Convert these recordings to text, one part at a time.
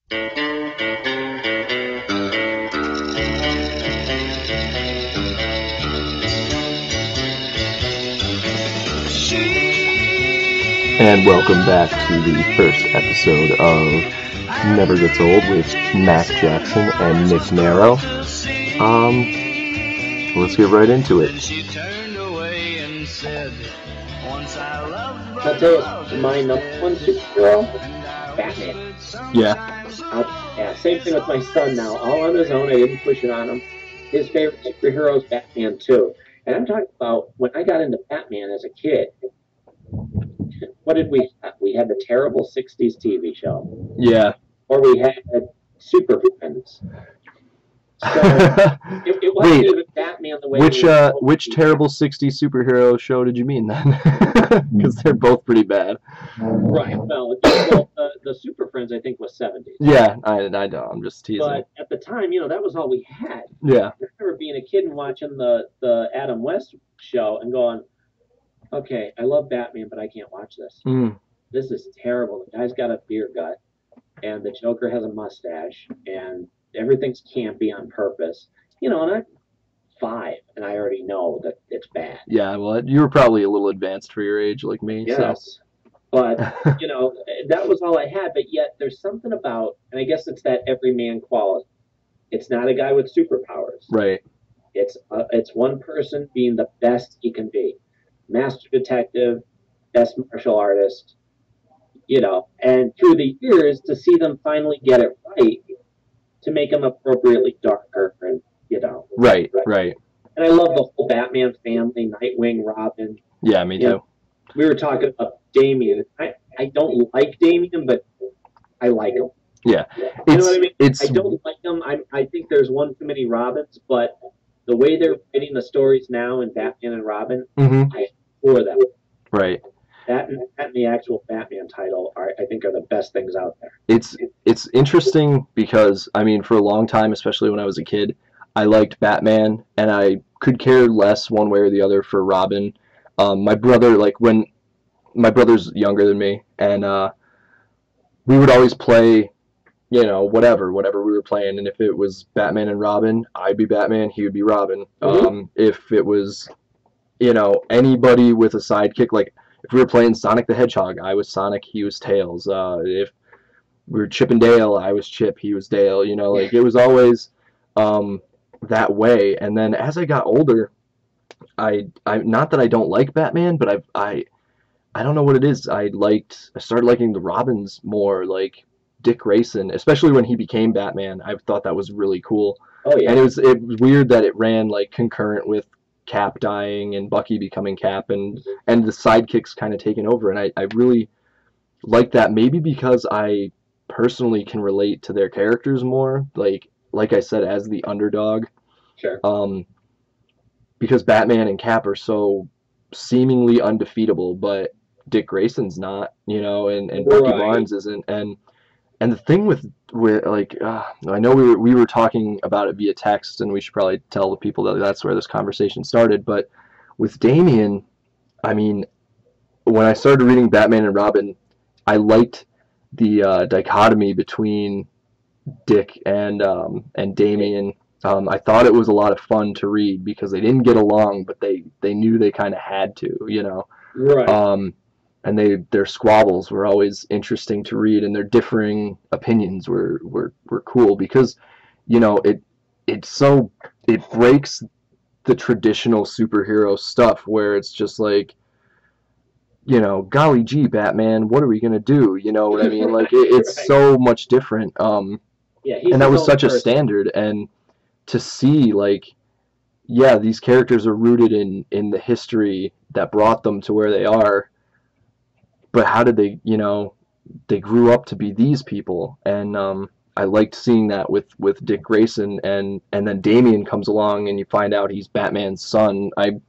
And welcome back to the first episode of Never Gets Old with Mac Jackson and Nick Narrow. Let's get right into it. I'll tell you, my number one superhero, Batman. Yeah. Yeah, same thing with my son now. All on his own, I didn't push it on him. His favorite superhero is Batman too. And I'm talking about when I got into Batman as a kid. What did we have? We had the terrible 60s TV show. Yeah. Or we had Super Friends. So it wasn't even Batman the way which terrible 60s superhero show did you mean then? Because they're both pretty bad. Right. Well, the Super Friends I think was 70s. Yeah, I know. I'm just teasing. But at the time, that was all we had. Yeah. I remember being a kid and watching the Adam West show and going, okay, I love Batman, but I can't watch this. This is terrible. The guy's got a beer gut, and the Joker has a mustache, and everything's campy on purpose. And I'm 5, and I already know that it's bad. Yeah, well, you were probably a little advanced for your age, like me. Yes. So. But, that was all I had. But yet there's something about, and I guess it's that everyman quality. It's not a guy with superpowers. Right. It's one person being the best he can be. Master detective, best martial artist, and through the years to see them finally get it right to make him appropriately darker and, Right. And I love the whole Batman family, Nightwing, Robin. Yeah, me too. We were talking about Damian. I don't like Damian, but I like him. Yeah. You know what I mean? I don't like him. I think there's one too many Robins, but the way they're writing the stories now in Batman and Robin, I adore them. Right. That and the actual Batman title I think are the best things out there. It's interesting because, for a long time, especially when I was a kid, I liked Batman, and I could care less one way or the other for Robin. My brother, my brother's younger than me, and we would always play, whatever we were playing, and if it was Batman and Robin, I'd be Batman, he would be Robin. If it was, anybody with a sidekick, like if we were playing Sonic the Hedgehog, I was Sonic, he was Tails. If we were Chip and Dale, I was Chip, he was Dale. It was always that way. And then as I got older, I not that I don't like Batman, but I don't know what it is. I started liking the Robins more, like Dick Grayson, especially when he became Batman. I thought that was really cool. Oh yeah. And it was weird that it ran like concurrent with Cap dying and Bucky becoming Cap, and the sidekicks kind of taking over, and I really like that, maybe because I personally can relate to their characters more, like I said, as the underdog. Sure. Because Batman and Cap are so seemingly undefeatable, but Dick Grayson's not, and Bucky Barnes isn't, and the thing with I know we were talking about it via text, and we should probably tell the people that that's where this conversation started. But with Damian, when I started reading Batman and Robin, I liked the dichotomy between Dick and Damian. I thought it was a lot of fun to read because they didn't get along, but they knew they kind of had to, Right. And their squabbles were always interesting to read, and their differing opinions were cool because, it breaks the traditional superhero stuff where it's just like, golly gee, Batman, what are we gonna do? You know what I mean? Like it's Right. So much different. Yeah, and that was such a person. standard, and to see these characters are rooted in the history that brought them to where they are. But how did they grew up to be these people, and I liked seeing that with Dick Grayson, and then Damian comes along, and you find out he's Batman's son. I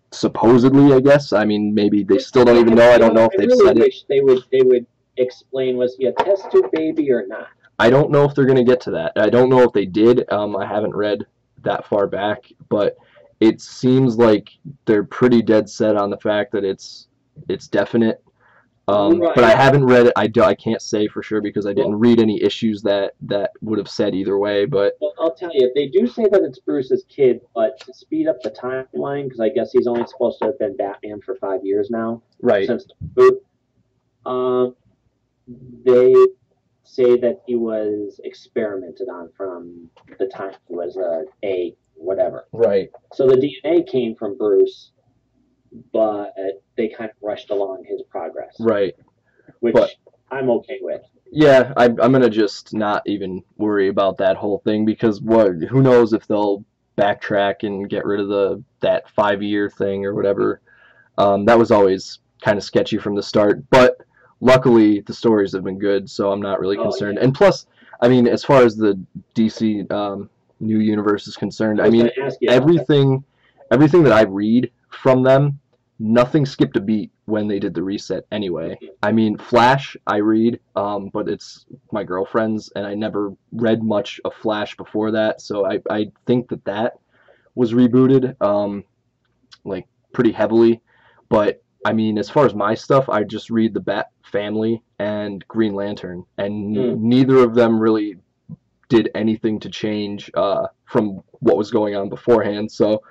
guess. Maybe they still don't even know. I don't know if they've said it. I really wish they would explain, was he a test tube baby or not? I don't know if they're going to get to that. I don't know if they did. I haven't read that far back, but it seems like they're pretty dead set on the fact that it's definite. But I Right. haven't read it. I can't say for sure because I didn't Well, read any issues that would have said either way. But well, I'll tell you, they do say that it's Bruce's kid, but to speed up the timeline, because I guess he's only supposed to have been Batman for 5 years now right, since the boot. Um, they say that he was experimented on from the time he was a whatever. right, So the DNA came from Bruce, but they kind of rushed along his progress, right. But which I'm okay with. yeah, I'm gonna just not even worry about that whole thing because what? Who knows if they'll backtrack and get rid of the that 5 year thing or whatever. That was always kind of sketchy from the start, but luckily the stories have been good, so I'm not really Oh concerned. yeah, And plus, I mean, as far as the DC new universe is concerned, I I was mean, going to ask you about that. everything that I read from them, nothing skipped a beat when they did the reset anyway. I mean, Flash, I read, but it's my girlfriend's, and I never read much of Flash before that, so I think that was rebooted, like pretty heavily. But I mean, as far as my stuff, I just read the Bat Family and Green Lantern, and Mm. neither of them really did anything to change from what was going on beforehand. So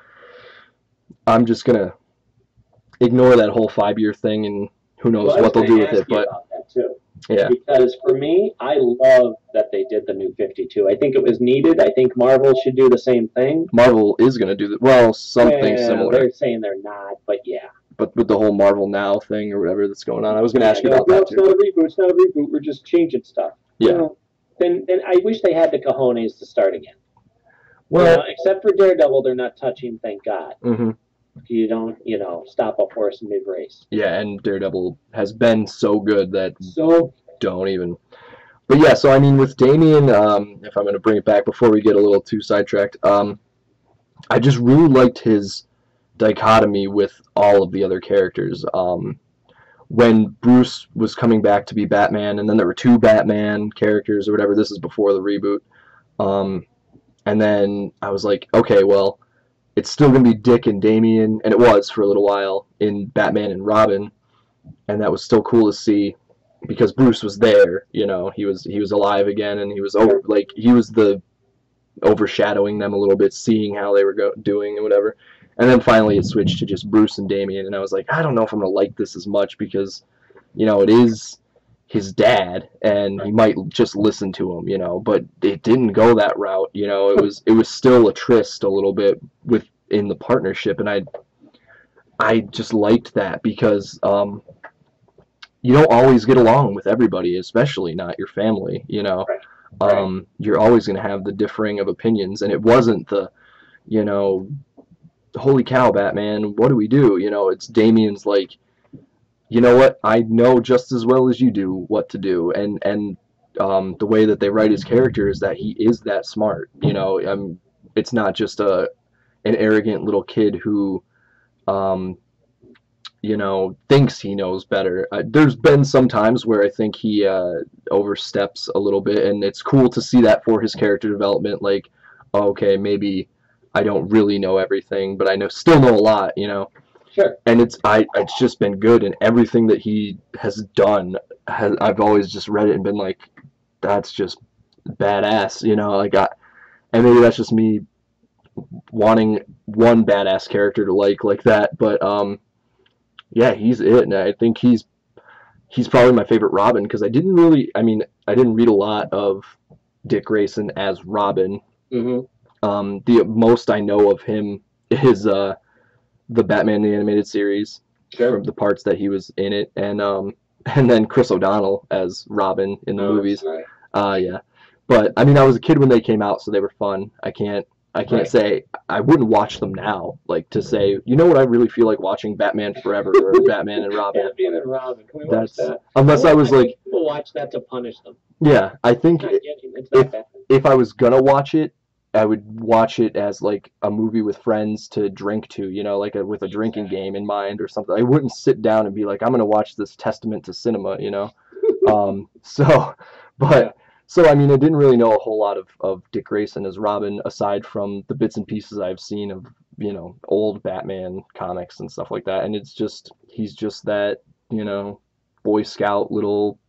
I'm just gonna ignore that whole 5 year thing, and who Well, knows I was what they'll going do to with ask it. you But about that too, yeah, because for me, I love that they did the new 52. I think it was needed. I think Marvel should do the same thing. Marvel is gonna do that. Well, something Well, similar, they're saying they're not, but yeah. but with the whole Marvel Now thing or whatever that's going on, I was gonna Yeah, ask you they're like, about no, that it's too. not a But reboot. It's not a reboot. We're just changing stuff. yeah, Well, then I wish they had the cojones to start again. well, Except for Daredevil, they're not touching. Thank God. hmm You don't, stop a horse mid race. yeah, and Daredevil has been so good that So don't even. But yeah, so I mean, with Damien, if I'm going to bring it back before we get a little too sidetracked, I just really liked his dichotomy with all of the other characters. When Bruce was coming back to be Batman, and then there were two Batman characters or whatever. This is before the reboot. Um, and then I was like, okay, well, it's still going to be Dick and Damien, and it was for a little while in Batman and Robin, and that was still cool to see because Bruce was there. He was alive again, and he was over like he was the overshadowing them a little bit, seeing how they were doing and whatever. And then finally it switched to just Bruce and Damien, and I was like, I don't know if I'm gonna like this as much because, it is his dad, and he might just listen to him, but it didn't go that route. It was still a tryst a little bit within the partnership, and I just liked that because you don't always get along with everybody, especially not your family. right. You're always going to have the differing of opinions, and it wasn't the, you know, holy cow, Batman, what do we do? It's Damien's like, you know what? I know just as well as you do what to do, and the way that they write his character is that he is that smart. It's not just an arrogant little kid who um, thinks he knows better. There's been some times where I think he oversteps a little bit, and it's cool to see that for his character development. Like, oh, okay, maybe I don't really know everything, but still know a lot. Sure. And it's just been good, and everything that he has done, I've always just read it and been like, that's just badass. And maybe that's just me wanting one badass character to like that, but yeah, he's it, and I think he's probably my favorite Robin because I didn't read a lot of Dick Grayson as Robin. Mm-hmm. The most I know of him is the Batman the Animated Series, Sure. from the parts that he was in it, and then Chris O'Donnell as Robin in the movies. Sorry. Yeah, but I mean, I was a kid when they came out, so they were fun. I can't Right. say I wouldn't watch them now. Like to say, you know what, I really feel like watching Batman Forever or Batman and Robin. Batman and Robin. Can we watch That's that? unless I was like, People watch that to punish them. yeah, I think Not kidding. It's not bad. if I was gonna watch it, I would watch it as like a movie with friends to drink to, like with a drinking game in mind or something. I wouldn't sit down and be like, I'm gonna watch this testament to cinema. So, but Yeah. so I mean, I didn't really know a whole lot of Dick Grayson as Robin aside from the bits and pieces I've seen of old Batman comics and stuff like that. And he's just that Boy Scout little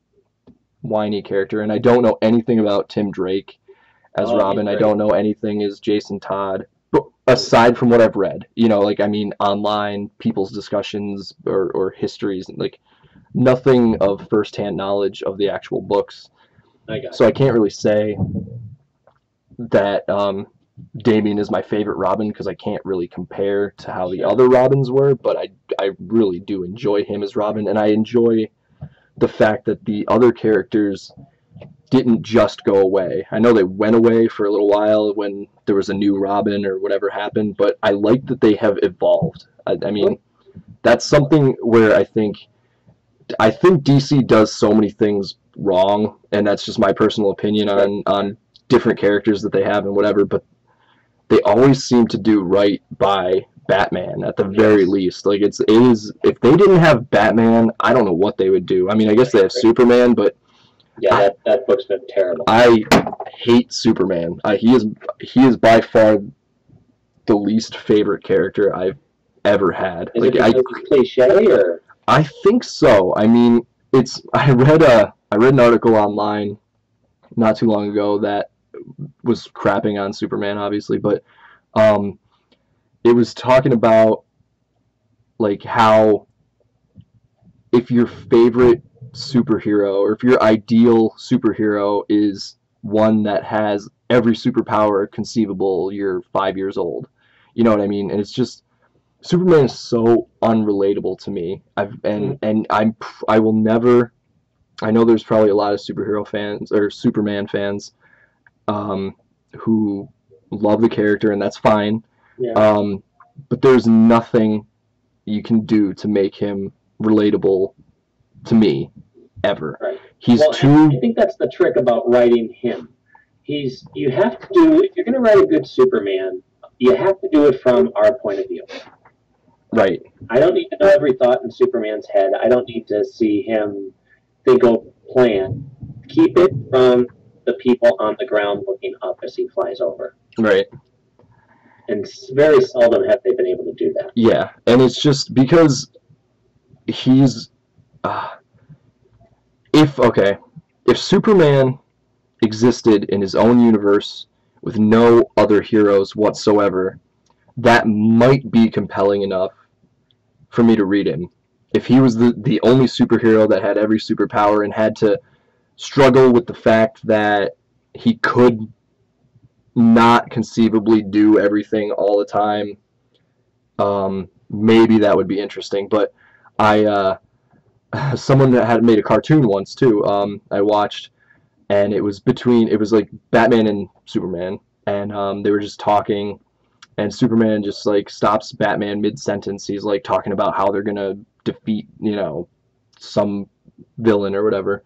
whiny character, and I don't know anything about Tim Drake as Robin. I don't know anything as Jason Todd, but aside from what I've read, like, I mean, online, people's discussions or histories, like, nothing of firsthand knowledge of the actual books. So I can't really say that Damian is my favorite Robin, because I can't really compare to how the other Robins were, but I really do enjoy him as Robin, and I enjoy the fact that the other characters didn't just go away. I know they went away for a little while when there was a new Robin or whatever happened, but I like that they have evolved. I mean, that's something where I think DC does so many things wrong, and that's just my personal opinion on different characters that they have and whatever, but they always seem to do right by Batman at the very least. Like, it is, if they didn't have Batman, I don't know what they would do. I mean, I guess they have Superman, but yeah, that book's been terrible. I hate Superman. He is by far the least favorite character I've ever had. Is it because it's cliche, or? I think so. I mean, I read an article online not too long ago that was crapping on Superman, obviously, but it was talking about, like, how if your favorite superhero, or if your ideal superhero is one that has every superpower conceivable, you're 5 years old. You know what I mean? And it's just, Superman is so unrelatable to me. I will never. I know there's probably a lot of superhero fans or Superman fans who love the character, and that's fine. Yeah. But there's nothing you can do to make him relatable to me ever. Right. He's I think that's the trick about writing him. You have to do, if you're going to write a good Superman, you have to do it from our point of view. Right. I don't need to know every thought in Superman's head. I don't need to see him think of plan. Keep it from the people on the ground looking up as he flies over. Right. And very seldom have they been able to do that. Yeah, and it's just because he's if Superman existed in his own universe with no other heroes whatsoever, that might be compelling enough for me to read him. If he was the only superhero that had every superpower and had to struggle with the fact that he could not conceivably do everything all the time, maybe that would be interesting. But someone that had made a cartoon once too, I watched, and it was like Batman and Superman, and they were just talking, and Superman just like stops Batman mid-sentence. He's like talking about how they're gonna defeat, some villain or whatever,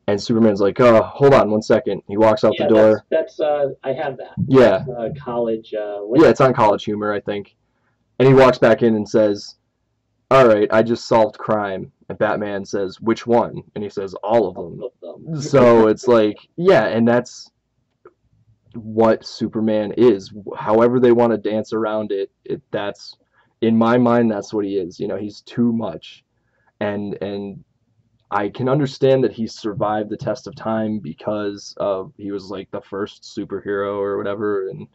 and Superman's like, "Oh, hold on one second." He walks out the door. That's I have that. Yeah. College. Yeah, it's on College Humor, I think. And he walks back in and says, "All right, I just solved crime." And Batman says, "Which one?" And he says, "All of them." So it's like, yeah, and that's what Superman is. However they want to dance around it, that's, in my mind, that's what he is. He's too much. And I can understand that he survived the test of time because he was like the first superhero or whatever, and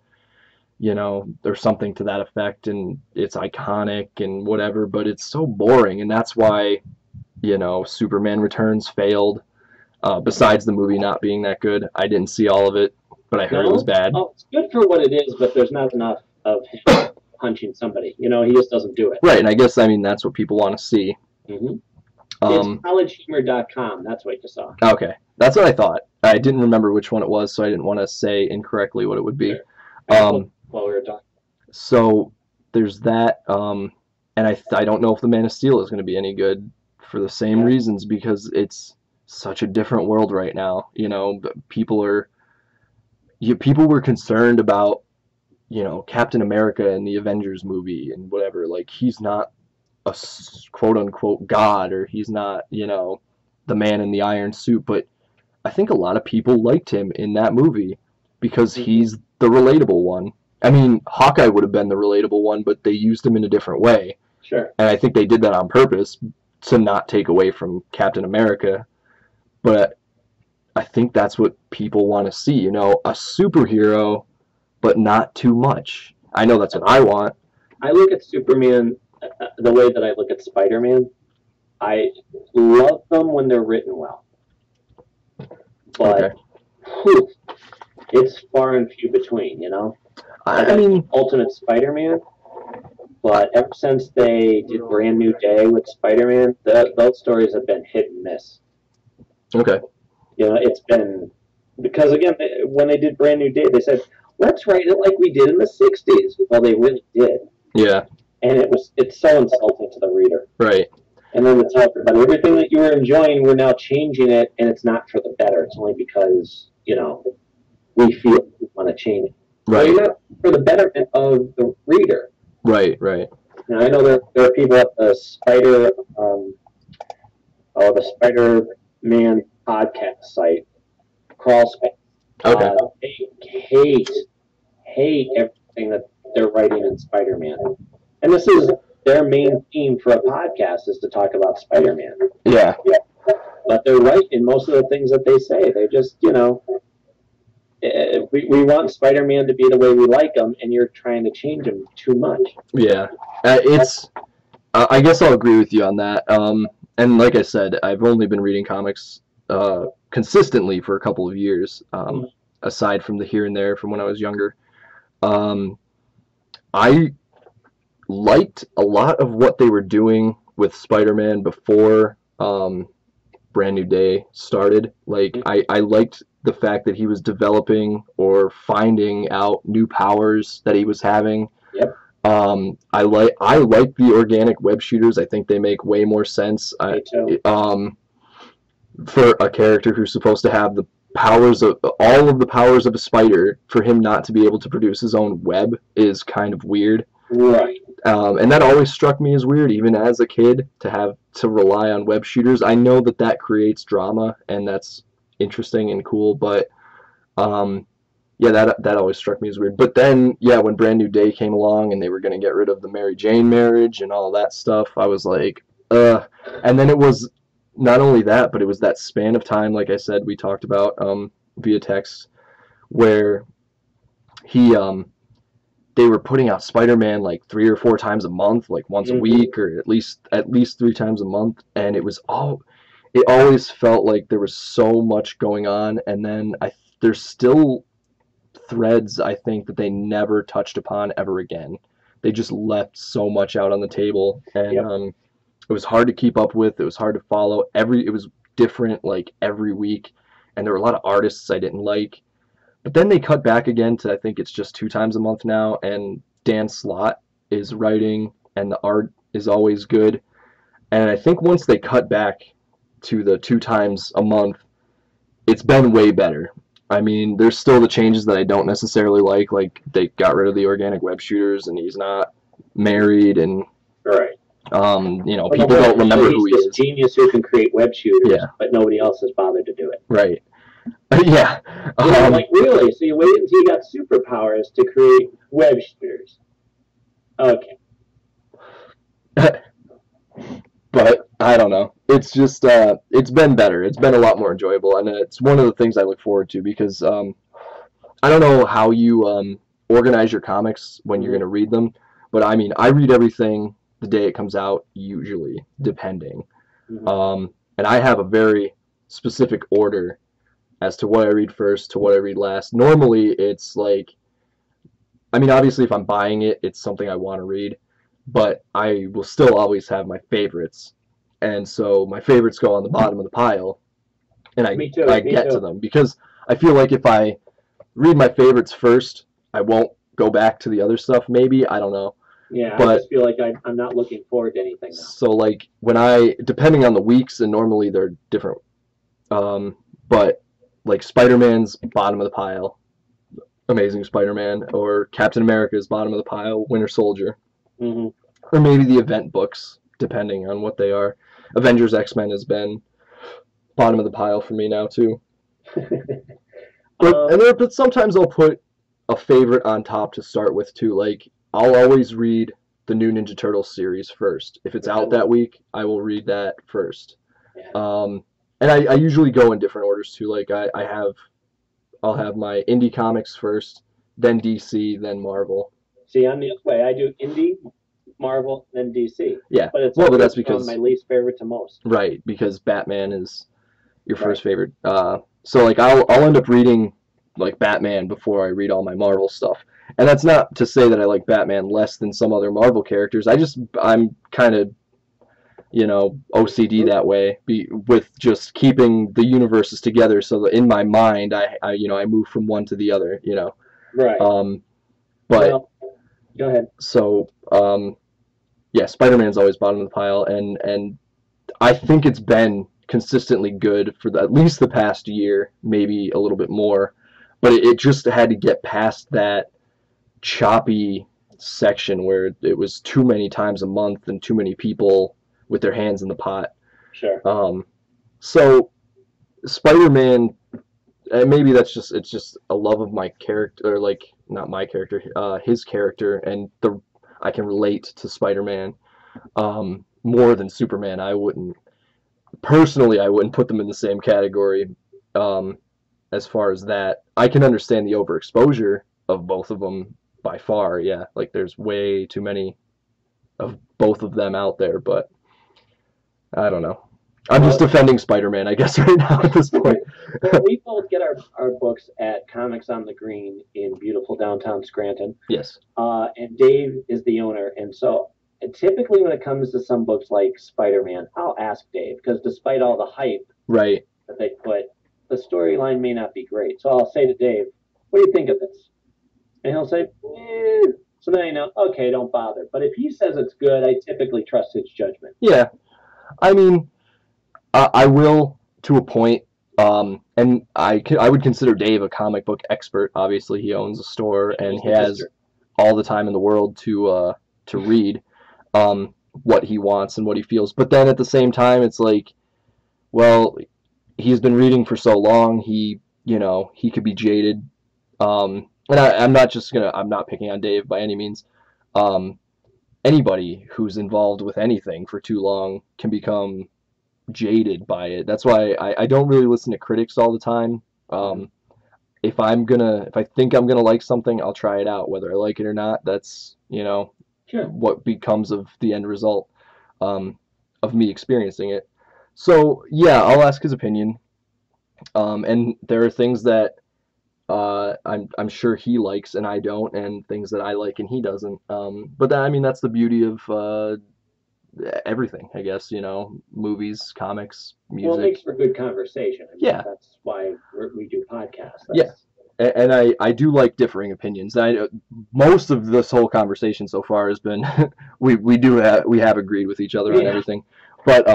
there's something to that effect, and it's iconic and whatever, but it's so boring, and that's why Superman Returns failed. Besides the movie not being that good, I didn't see all of it, but I heard it was bad. Oh, it's good for what it is, but there's not enough of him punching somebody. He just doesn't do it. Right, and I guess, that's what people want to see. Mm-hmm. It's collegehumor.com. That's what you saw. Okay, that's what I thought. I didn't remember which one it was, so I didn't want to say incorrectly what it would be. Sure. While we were talking. So there's that, and I don't know if the Man of Steel is going to be any good for the same reasons, because it's such a different world right now. People were concerned about Captain America and the Avengers movie and whatever. Like, he's not a quote-unquote god, or he's not the man in the iron suit, but I think a lot of people liked him in that movie because he's the relatable one. I mean, Hawkeye would have been the relatable one, but they used him in a different way. Sure. And I think they did that on purpose to not take away from Captain America, but I think that's what people want to see, you know, a superhero, but not too much. I know that's what I want. I look at Superman the way that I look at Spider-Man. I love them when they're written well, but Okay. whew, it's far and few between, you know. I mean, Ultimate Spider-Man, but ever since they did Brand New Day with Spider-Man, those stories have been hit and miss. okay. You know, it's been because again, when they did Brand New Day, they said, "Let's write it like we did in the '60s." Well, they really did, Yeah. and it's so insulting to the reader. Right. And then it's like, but everything that you were enjoying, we're now changing it, and it's not for the better. It's only because we feel we want to change it. Right. Well, not for the betterment of the reader. Right. Right. Now, I know there are people at the Spider-Man podcast site, Crawl Space. Okay. They hate everything that they're writing in Spider-Man, and this is their main theme for a podcast is to talk about Spider-Man. Yeah. But they're right in most of the things that they say. They're just, we want Spider-Man to be the way we like him, and you're trying to change him too much. Yeah. I guess I'll agree with you on that. And like I said, I've only been reading comics consistently for a couple of years, aside from the here and there from when I was younger. I liked a lot of what they were doing with Spider-Man before Brand New Day started. Like, I liked the fact that he was developing or finding out new powers that he was having. Yep. I like the organic web shooters. I think they make way more sense. Me too. For a character who's supposed to have the powers of all of the powers of a spider, for him not to be able to produce his own web is kind of weird. Right. And that always struck me as weird, even as a kid, to have to rely on web shooters. I know that creates drama, and that's interesting and cool, but yeah, that always struck me as weird. But then, yeah, when Brand New Day came along and they were going to get rid of the Mary Jane marriage and all that stuff, I was like, ugh. And then it was not only that, but it was that span of time, like I said, we talked about via text, where they were putting out Spider-Man like 3 or 4 times a month, like once a week, or at least 3 times a month, and it always felt like there was so much going on, and then there's still threads, I think, that they never touched upon ever again. They just left so much out on the table, and it was hard to keep up with. It was hard to follow. It was different like every week, and there were a lot of artists I didn't like. But then they cut back again to, I think it's just 2 times a month now, and Dan Slott is writing, and the art is always good. And I think once they cut back to the 2 times a month, it's been way better. I mean, there's still the changes that I don't necessarily like they got rid of the organic web shooters, and he's not married, and right. People don't remember who he is. He's this genius who can create web shooters, but nobody else has bothered to do it. Right. Yeah. Like, really? So you waited until you got superpowers to create web shooters? Okay. But I don't know. It's just it's been better. It's been a lot more enjoyable, and it's one of the things I look forward to because I don't know how you organize your comics when you're going to read them, but I mean, I read everything the day it comes out, usually, depending. And I have a very specific order as to what I read first to what I read last. Normally, it's like, I mean, obviously, if I'm buying it, it's something I want to read, but I will still always have my favorites. And so my favorites go on the bottom of the pile, and I get to them, because I feel like if I read my favorites first, I won't go back to the other stuff, maybe. I don't know. Yeah, but I just feel like I'm not looking forward to anything now. So, like, depending on the weeks, and normally they're different, but, like, Spider-Man's bottom of the pile, Amazing Spider-Man, or Captain America's bottom of the pile, Winter Soldier, or maybe the event books, depending on what they are. Avengers X-Men has been bottom of the pile for me now, too. But sometimes I'll put a favorite on top to start with, too. Like, I'll always read the new Ninja Turtles series first. If it's out that week, I will read that first. Yeah. And I usually go in different orders too. Like I'll have my indie comics first, then DC, then Marvel. See, I'm the other way. I do indie, Marvel, then DC. Yeah. But it's but that's because from my least favorite to most. Right, because Batman is your first favorite. So like I'll end up reading like Batman before I read all my Marvel stuff. And that's not to say that I like Batman less than some other Marvel characters. I'm kind of, you know, OCD that way, with just keeping the universes together, so that in my mind I you know, I move from one to the other, you know. Right. But well, go ahead. So yeah, Spider-Man's always bottom of the pile, and I think it's been consistently good for at least the past year, maybe a little bit more. But it just had to get past that choppy section where it was too many times a month and too many people with their hands in the pot. Sure. So Spider-Man, and maybe it's just a love of my character, or like not my character, his character, and I can relate to Spider-Man more than Superman. I wouldn't put them in the same category. As far as that, I can understand the overexposure of both of them by far. Yeah, like there's way too many of both of them out there, but I don't know. I'm just defending Spider-Man, I guess, right now at this point. Well, we both get our books at Comics on the Green in beautiful downtown Scranton. Yes. And Dave is the owner, and so typically when it comes to some books like Spider-Man, I'll ask Dave, because despite all the hype that they put, the storyline may not be great. So I'll say to Dave, what do you think of this? And he'll say, eh. So then I know, okay, don't bother. But if he says it's good, I typically trust his judgment. Yeah. I mean, I will, to a point, and I would consider Dave a comic book expert. Obviously, he owns a store, and he has all the time in the world to read what he wants and what he feels. But then at the same time, it's like, well, he's been reading for so long, he could be jaded. And I'm not picking on Dave by any means. Anybody who's involved with anything for too long can become jaded by it. That's why I don't really listen to critics all the time. If I think I'm gonna like something, I'll try it out. Whether I like it or not, that's what becomes of the end result of me experiencing it. So yeah, I'll ask his opinion. And there are things that I'm sure he likes and I don't, and things that I like and he doesn't. But I mean, that's the beauty of everything, I guess. Movies, comics, music. Well, it makes for good conversation. I mean, that's why we do podcasts. And I do like differing opinions. Most of this whole conversation so far has been we have agreed with each other on everything. But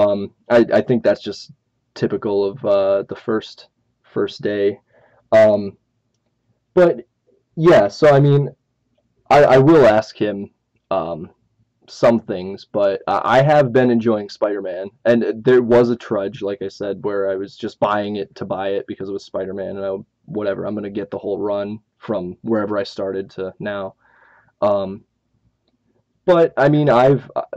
I think that's just typical of the first day. But yeah, so I mean, I will ask him some things, but I have been enjoying Spider-Man, and there was a trudge, like I said, where I was just buying it to buy it because it was Spider-Man, and whatever, I'm gonna get the whole run from wherever I started to now. But I mean,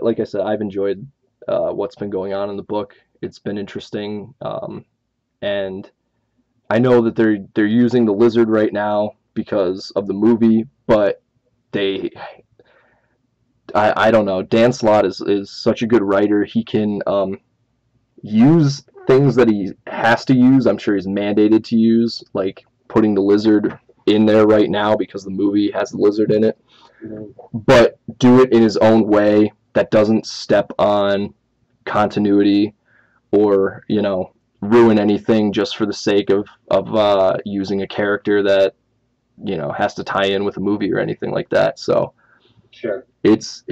like I said, I've enjoyed what's been going on in the book. It's been interesting, and I know that they're using the lizard right now because of the movie, but I don't know. Dan Slott is such a good writer. He can use things that he has to use. I'm sure he's mandated to use, like putting the lizard in there right now because the movie has the lizard in it. But do it in his own way that doesn't step on continuity or, ruin anything just for the sake of using a character that, has to tie in with a movie or anything like that. So sure. It's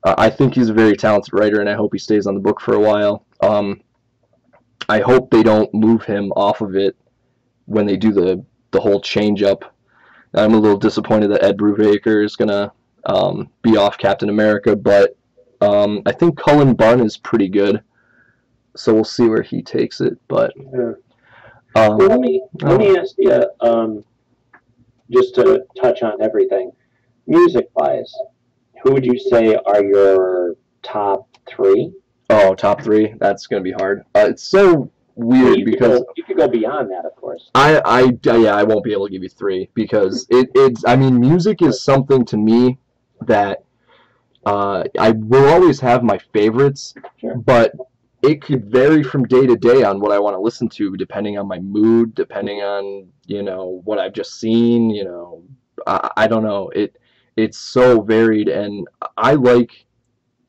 I think he's a very talented writer, and I hope he stays on the book for a while. I hope they don't move him off of it when they do the whole change up. I'm a little disappointed that Ed Brubaker is gonna be off Captain America, but I think Cullen Bunn is pretty good, so we'll see where he takes it. But well, let me ask you, just to touch on everything, music-wise, Who would you say are your top three? Oh, top three. That's gonna be hard. It's so weird because you could go beyond that, of course. yeah, I won't be able to give you three because it's I mean music is something to me that I will always have my favorites, Sure. but it could vary from day to day on what I want to listen to, depending on my mood, depending on what I've just seen. I don't know. It's so varied, and I like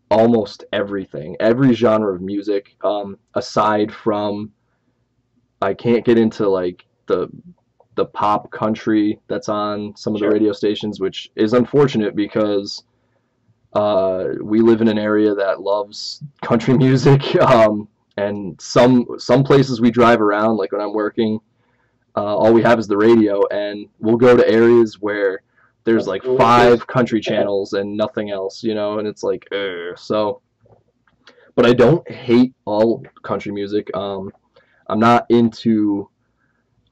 almost everything, every genre of music. Aside from I can't get into like the pop country that's on some of the Sure. radio stations, which is unfortunate because we live in an area that loves country music, and some places we drive around, like when I'm working, all we have is the radio, and we'll go to areas where there's like five country channels and nothing else, and it's like, so. But I don't hate all country music. I'm not into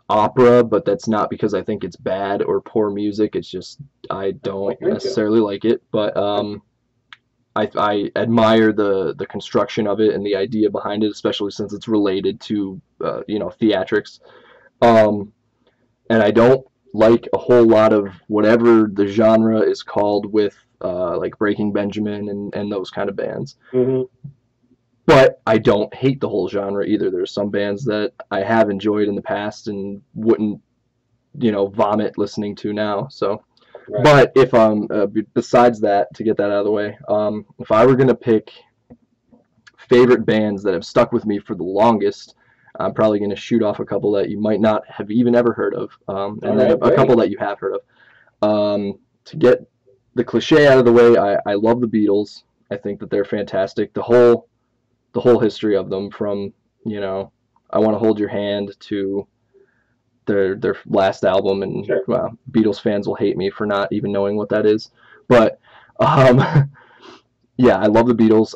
opera, but that's not because I think it's bad or poor music. It's just I don't necessarily like it, but I admire the construction of it and the idea behind it, especially since it's related to theatrics. Um, and I don't like a whole lot of whatever the genre is called with like Breaking Benjamin and those kind of bands. Mm-hmm. But I don't hate the whole genre either. There's some bands that I have enjoyed in the past and wouldn't vomit listening to now. So. Right. But if besides that, to get that out of the way, if I were gonna pick favorite bands that have stuck with me for the longest, I'm probably gonna shoot off a couple that you might not have even ever heard of, and then a couple that you have heard of. To get the cliche out of the way, I love the Beatles. I think that they're fantastic. The whole history of them, from I Want to Hold Your Hand to their last album, and sure. Beatles fans will hate me for not even knowing what that is, but yeah, I love the Beatles.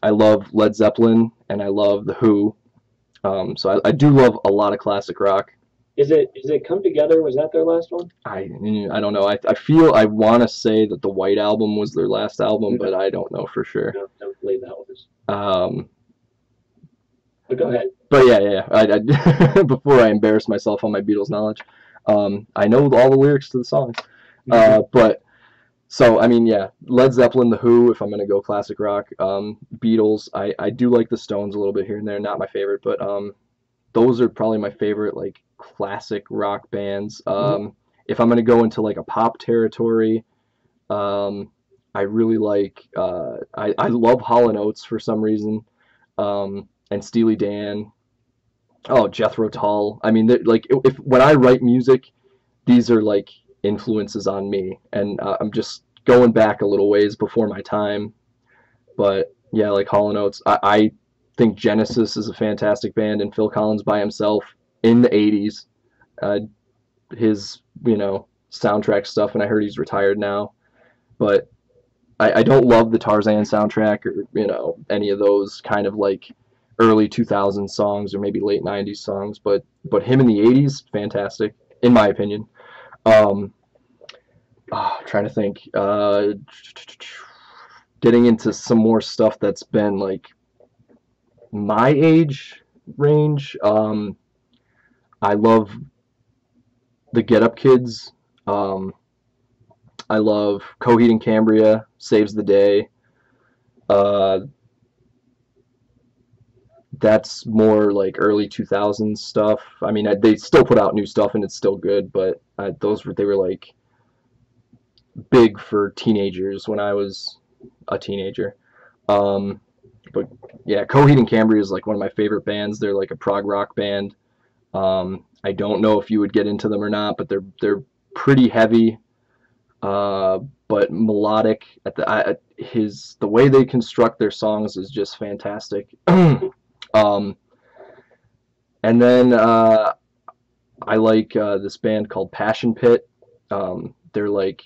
I love Led Zeppelin, and I love the Who. So I do love a lot of classic rock. Is it Come Together? Was that their last one? I don't know. I feel I want to say that the White Album was their last album, but I don't know for sure. No, don't believe that was. But go ahead. But yeah. I before I embarrass myself on my Beatles knowledge, I know all the lyrics to the songs. But so I mean, yeah, Led Zeppelin, the Who. If I'm gonna go classic rock, Beatles. I do like the Stones a little bit here and there. Not my favorite, but those are probably my favorite like classic rock bands. If I'm gonna go into like a pop territory, I really like. I love Hall & Oates for some reason. And Steely Dan, Jethro Tull. I mean, like if when I write music, these are like influences on me, and I'm just going back a little ways before my time. But yeah, like Hall & Oates, I think Genesis is a fantastic band, and Phil Collins by himself in the '80s, his soundtrack stuff, and I heard he's retired now, but I don't love the Tarzan soundtrack or any of those kind of like early 2000s songs or maybe late 90s songs, but him in the 80s, fantastic in my opinion. Trying to think, getting into some more stuff that's been like my age range. I love the Get Up Kids. I love Coheed and Cambria, Saves the Day. That's more like early 2000s stuff. I mean, they still put out new stuff and it's still good, but they were like big for teenagers when I was a teenager. But yeah, Coheed and Cambria is like one of my favorite bands. They're like a prog rock band. I don't know if you would get into them or not, but they're pretty heavy, but melodic. The way they construct their songs is just fantastic. And then I like this band called Passion Pit. They're like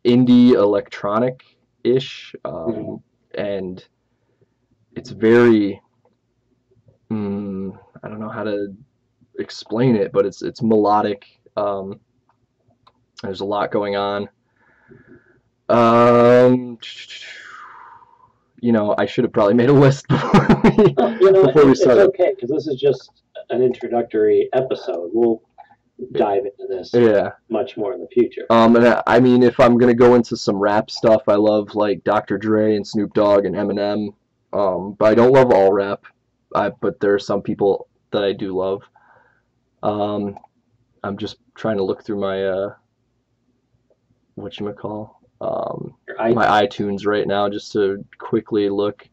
indie electronic-ish, and it's very I don't know how to explain it, but it's melodic. There's a lot going on. Um, I should have probably made a list before we, Well, before we it's started. okay because this is just an introductory episode. We'll dive into this Yeah. much more in the future. And I mean, if I'm gonna go into some rap stuff, I love like Dr. Dre and Snoop Dogg and Eminem. But I don't love all rap. But there are some people that I do love. Um, I'm just trying to look through my whatchamacall, my iTunes right now just to quickly look.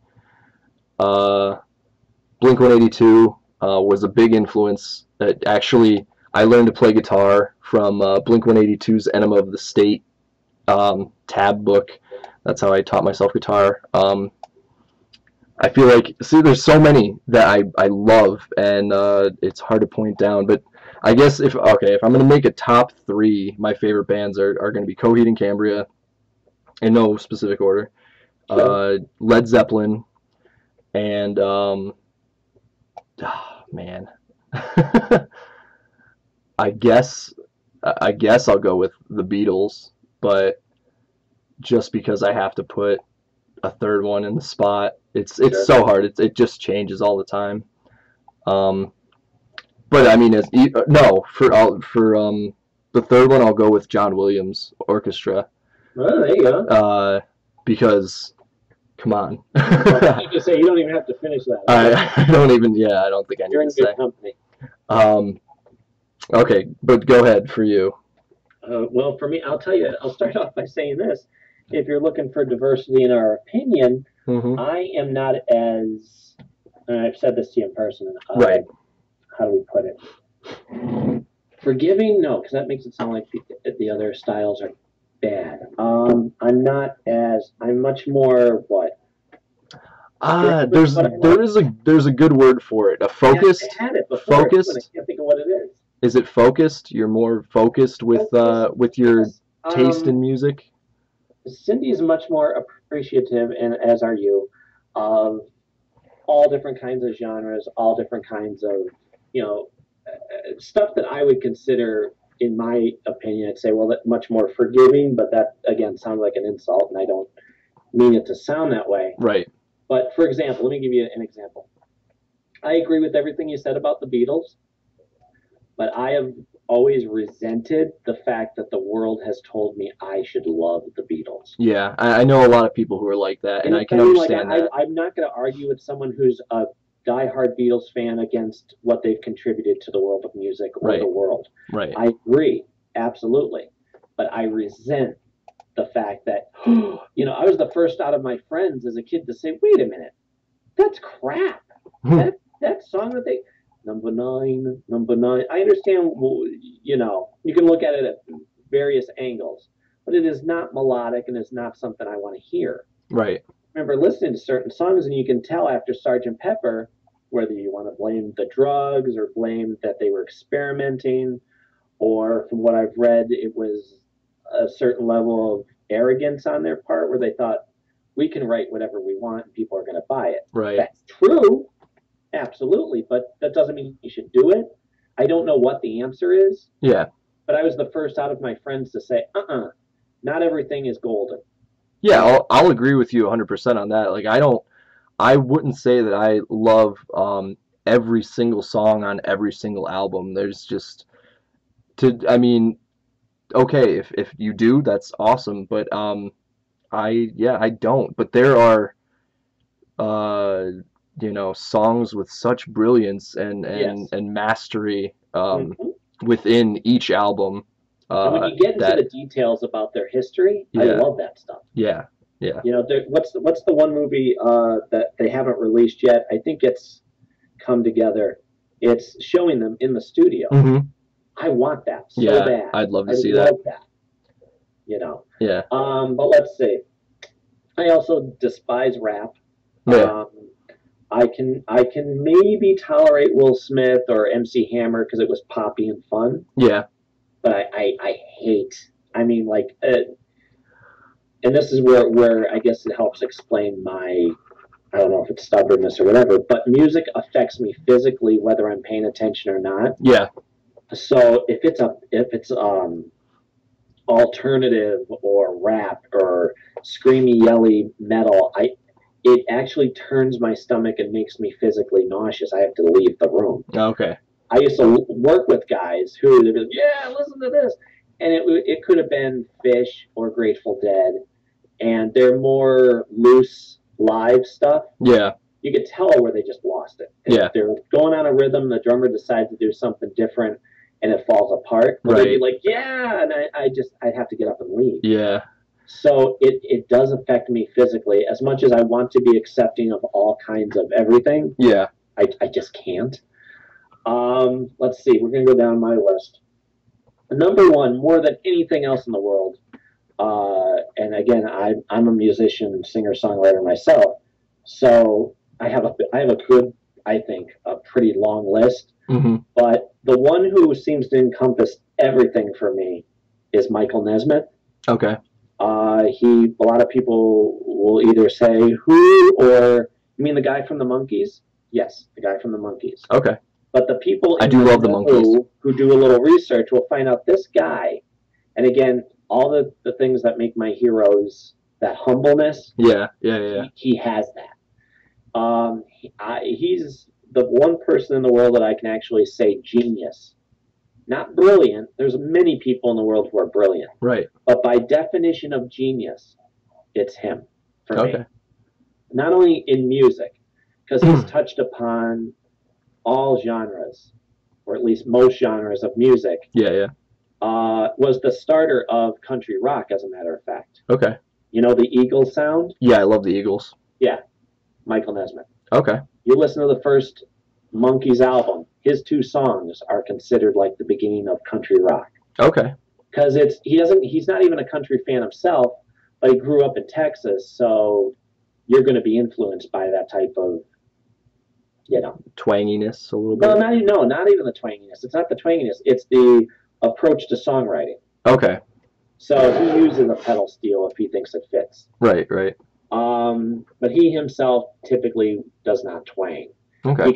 Blink 182 was a big influence. Actually, I learned to play guitar from Blink 182's Enema of the State tab book. That's how I taught myself guitar. I feel like, see, there's so many that I love, and it's hard to point down. But I guess if I'm going to make a top three, my favorite bands are going to be Coheed and Cambria, in no specific order. Sure. Led Zeppelin, and man, I guess I'll go with the Beatles, but just because I have to put a third one in the spot, it's Sure. so hard. It just changes all the time. But I mean, no, for the third one, I'll go with John Williams Orchestra. Oh, there you go. Because come on. Well, you can say you don't even have to finish that. I don't even. Yeah, I don't think I need You're in to good say. company. Okay, but go ahead for you. Well, for me, I'll tell you. I'll start off by saying this: if you're looking for diversity in our opinion, I am not as. And I've said this to you in person. Right. How do we put it? Forgiving? No, because that makes it sound like the other styles are bad. I'm not as. I'm much more what? There's a good word for it. A focused. Yeah, I had it before, focused. but I can't think of what it is. Is it focused? You're more focused with your taste in music. Cindy's much more appreciative, and as are you, of all different kinds of genres, all different kinds of stuff that I would consider, in my opinion, I'd say, well, that much more forgiving. But that again sounds like an insult, and I don't mean it to sound that way. Right. But for example, let me give you an example. I agree with everything you said about the Beatles, but I have always resented the fact that the world has told me I should love the Beatles. Yeah, I know a lot of people who are like that, and I can understand that. I'm not going to argue with someone who's a diehard Beatles fan against what they've contributed to the world of music or the world. Right. I agree, absolutely. But I resent the fact that, I was the first out of my friends as a kid to say, wait a minute, that's crap. that song that they... Number nine. I understand, you can look at it at various angles, but it is not melodic and it's not something I want to hear. Right. I remember listening to certain songs, and you can tell after Sgt. Pepper, whether you want to blame the drugs or blame that they were experimenting, or from what I've read, it was a certain level of arrogance on their part where they thought, we can write whatever we want and people are going to buy it. Right. That's true. Absolutely, but that doesn't mean you should do it. I don't know what the answer is. Yeah. But I was the first out of my friends to say, not everything is golden. Yeah, I'll agree with you 100% on that. Like, I wouldn't say that I love every single song on every single album. There's just, I mean, okay, if you do, that's awesome. But I don't. But there are songs with such brilliance and mastery within each album. And when you get into the details about their history, I love that stuff. Yeah. What's the one movie that they haven't released yet? I think it's come together. It's showing them in the studio. I want that so bad. I'd love to see that. Yeah. But let's see. I also despise rap. Yeah. I can maybe tolerate Will Smith or MC Hammer because it was poppy and fun. Yeah. But I hate. I mean, and this is where I guess it helps explain my, I don't know if it's stubbornness or whatever, but music affects me physically whether I'm paying attention or not. Yeah. So if it's alternative or rap or screamy yelly metal, it actually turns my stomach and makes me physically nauseous. I have to leave the room. Okay. I used to work with guys who would be like, yeah, listen to this. And it could have been Fish or Grateful Dead, and they're more loose live stuff. Yeah. You could tell where they just lost it. And Yeah. if they're going on a rhythm, the drummer decides to do something different, and it falls apart. Well, they'd be like, yeah, and I'd have to get up and leave. Yeah. So it does affect me physically. As much as I want to be accepting of all kinds of everything, yeah, I just can't. Let's see. We're going to go down my list. Number one, more than anything else in the world, and again, I'm a musician, singer, songwriter myself, so I have a good, I think, a pretty long list. Mm-hmm. But the one who seems to encompass everything for me is Michael Nesmith. Okay. A lot of people will either say who, or you mean the guy from the Monkees? Yes, the guy from the Monkees. Okay. But the people I do love the Monkees who do a little research will find out this guy, and again, all the things that make my heroes, that humbleness. Yeah. He has that. He's the one person in the world that I can actually say genius. Not brilliant. There's many people in the world who are brilliant. Right. But by definition of genius, it's him for me. Not only in music, because he's touched upon all genres, or at least most genres of music. Yeah. Was the starter of country rock, as a matter of fact. Okay. You know the Eagles sound? Yeah, I love the Eagles. Yeah, Michael Nesmith. Okay. You listen to the first Monkees album, his 2 songs are considered like the beginning of country rock. Okay. Because he's not even a country fan himself, but he grew up in Texas, so you're going to be influenced by that type of, twanginess a little bit. Well, not even the twanginess. It's not the twanginess. It's the approach to songwriting. Okay. So he uses a pedal steel if he thinks it fits. Right. But he himself typically does not twang. Okay. You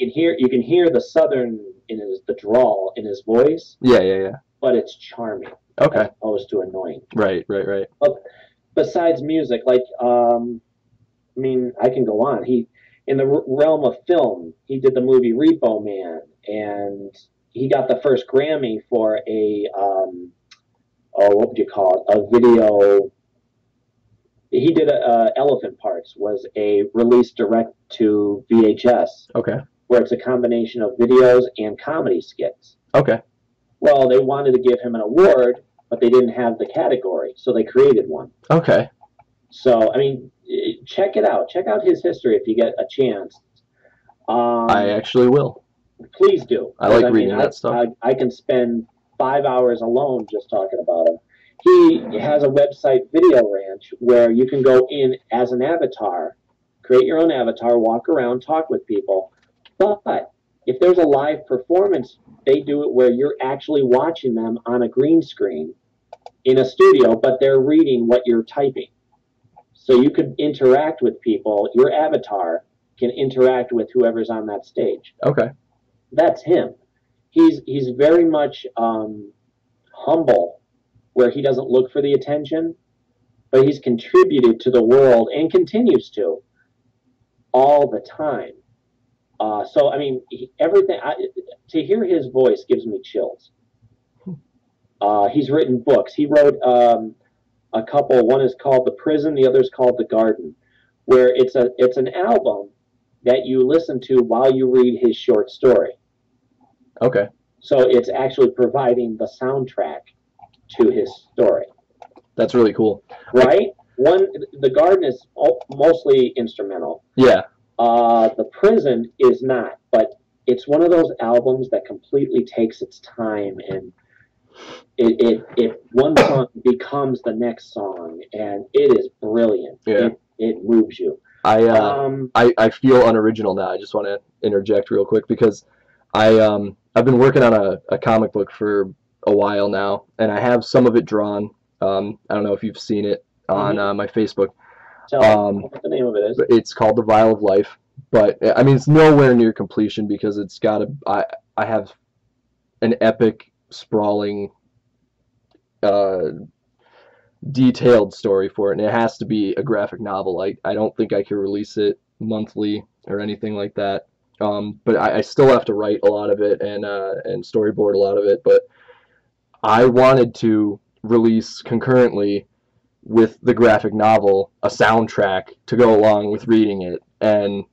can hear the southern the drawl in his voice. Yeah. But it's charming. Okay. As opposed to annoying. Right. But besides music, I can go on. In the realm of film, he did the movie Repo Man, and he got the first Grammy for a what would you call it? A video. He did Elephant Parts, was a release direct to VHS. Okay. Where it's a combination of videos and comedy skits. Okay. Well, they wanted to give him an award, but they didn't have the category, so they created one. Okay. So, check it out. Check out his history if you get a chance. I actually will. Please do. I like reading that stuff. I can spend 5 hours alone just talking about him. He has a website, Video Ranch, where you can go in as an avatar, create your own avatar, walk around, talk with people. But if there's a live performance, they do it where you're actually watching them on a green screen in a studio, but they're reading what you're typing. So you could interact with people. Your avatar can interact with whoever's on that stage. Okay. That's him. He's very much humble, where he doesn't look for the attention, but he's contributed to the world and continues to all the time. Everything to hear his voice gives me chills. He's written books. He wrote a couple. One is called The Prison. The other is called The Garden, where it's an album that you listen to while you read his short story. Okay. So it's actually providing the soundtrack to his story. That's really cool. Right? The Garden is mostly instrumental. Yeah. The Prison is not, but it's one of those albums that completely takes its time, and it one song becomes the next song, and it is brilliant. Yeah. It moves you. I feel unoriginal now. I just want to interject real quick because I've been working on a comic book for a while now, and I have some of it drawn. I don't know if you've seen it on my Facebook. Tell me what the name of it is. It's called The Vial of Life, but it's nowhere near completion because it's got I have an epic, sprawling detailed story for it, and it has to be a graphic novel. I don't think I can release it monthly or anything like that. But I still have to write a lot of it and storyboard a lot of it. But I wanted to release concurrently with the graphic novel a soundtrack to go along with reading it, and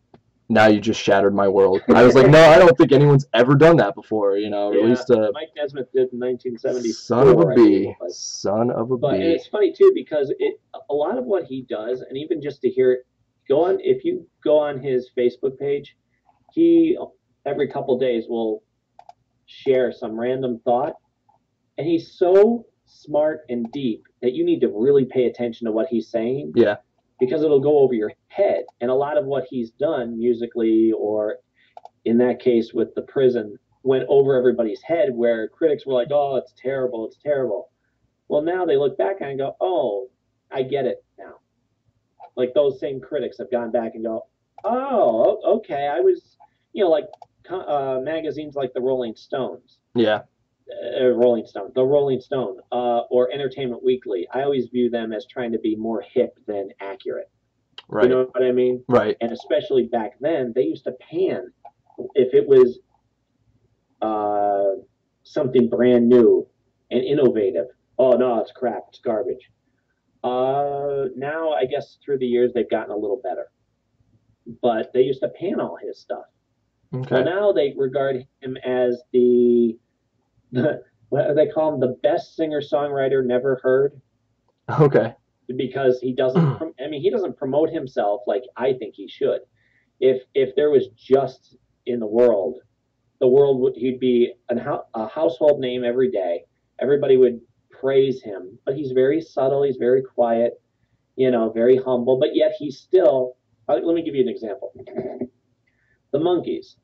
now you just shattered my world. I was like, no, I don't think anyone's ever done that before. Yeah, Released a Mike Nesmith did in 1974. son of a bee, But son of a and bee. it's funny too because a lot of what he does, and even just to hear it, if you go on his Facebook page, he every couple days will share some random thought, and he's so smart and deep that you need to really pay attention to what he's saying. Yeah. Because it'll go over your head. And a lot of what he's done musically, or in that case with the prison, went over everybody's head where critics were like, oh, it's terrible, it's terrible. Well, now they look back and go, oh, I get it now. Like those same critics have gone back and go, oh, okay, I was, like magazines like the Rolling Stones. Yeah. The Rolling Stone, or Entertainment Weekly. I always view them as trying to be more hip than accurate. Right. You know what I mean? Right. And especially back then, they used to pan if it was something brand new and innovative. Oh no, it's crap. It's garbage. Now I guess through the years they've gotten a little better, but they used to pan all his stuff. Okay. Well, now they regard him as what do they call him? The best singer-songwriter never heard. Okay. Because he doesn't. He doesn't promote himself like I think he should. If there was just in the world he'd be a household name every day. Everybody would praise him, but he's very subtle. He's very quiet. Very humble. But yet he's still. Let me give you an example. The Monkees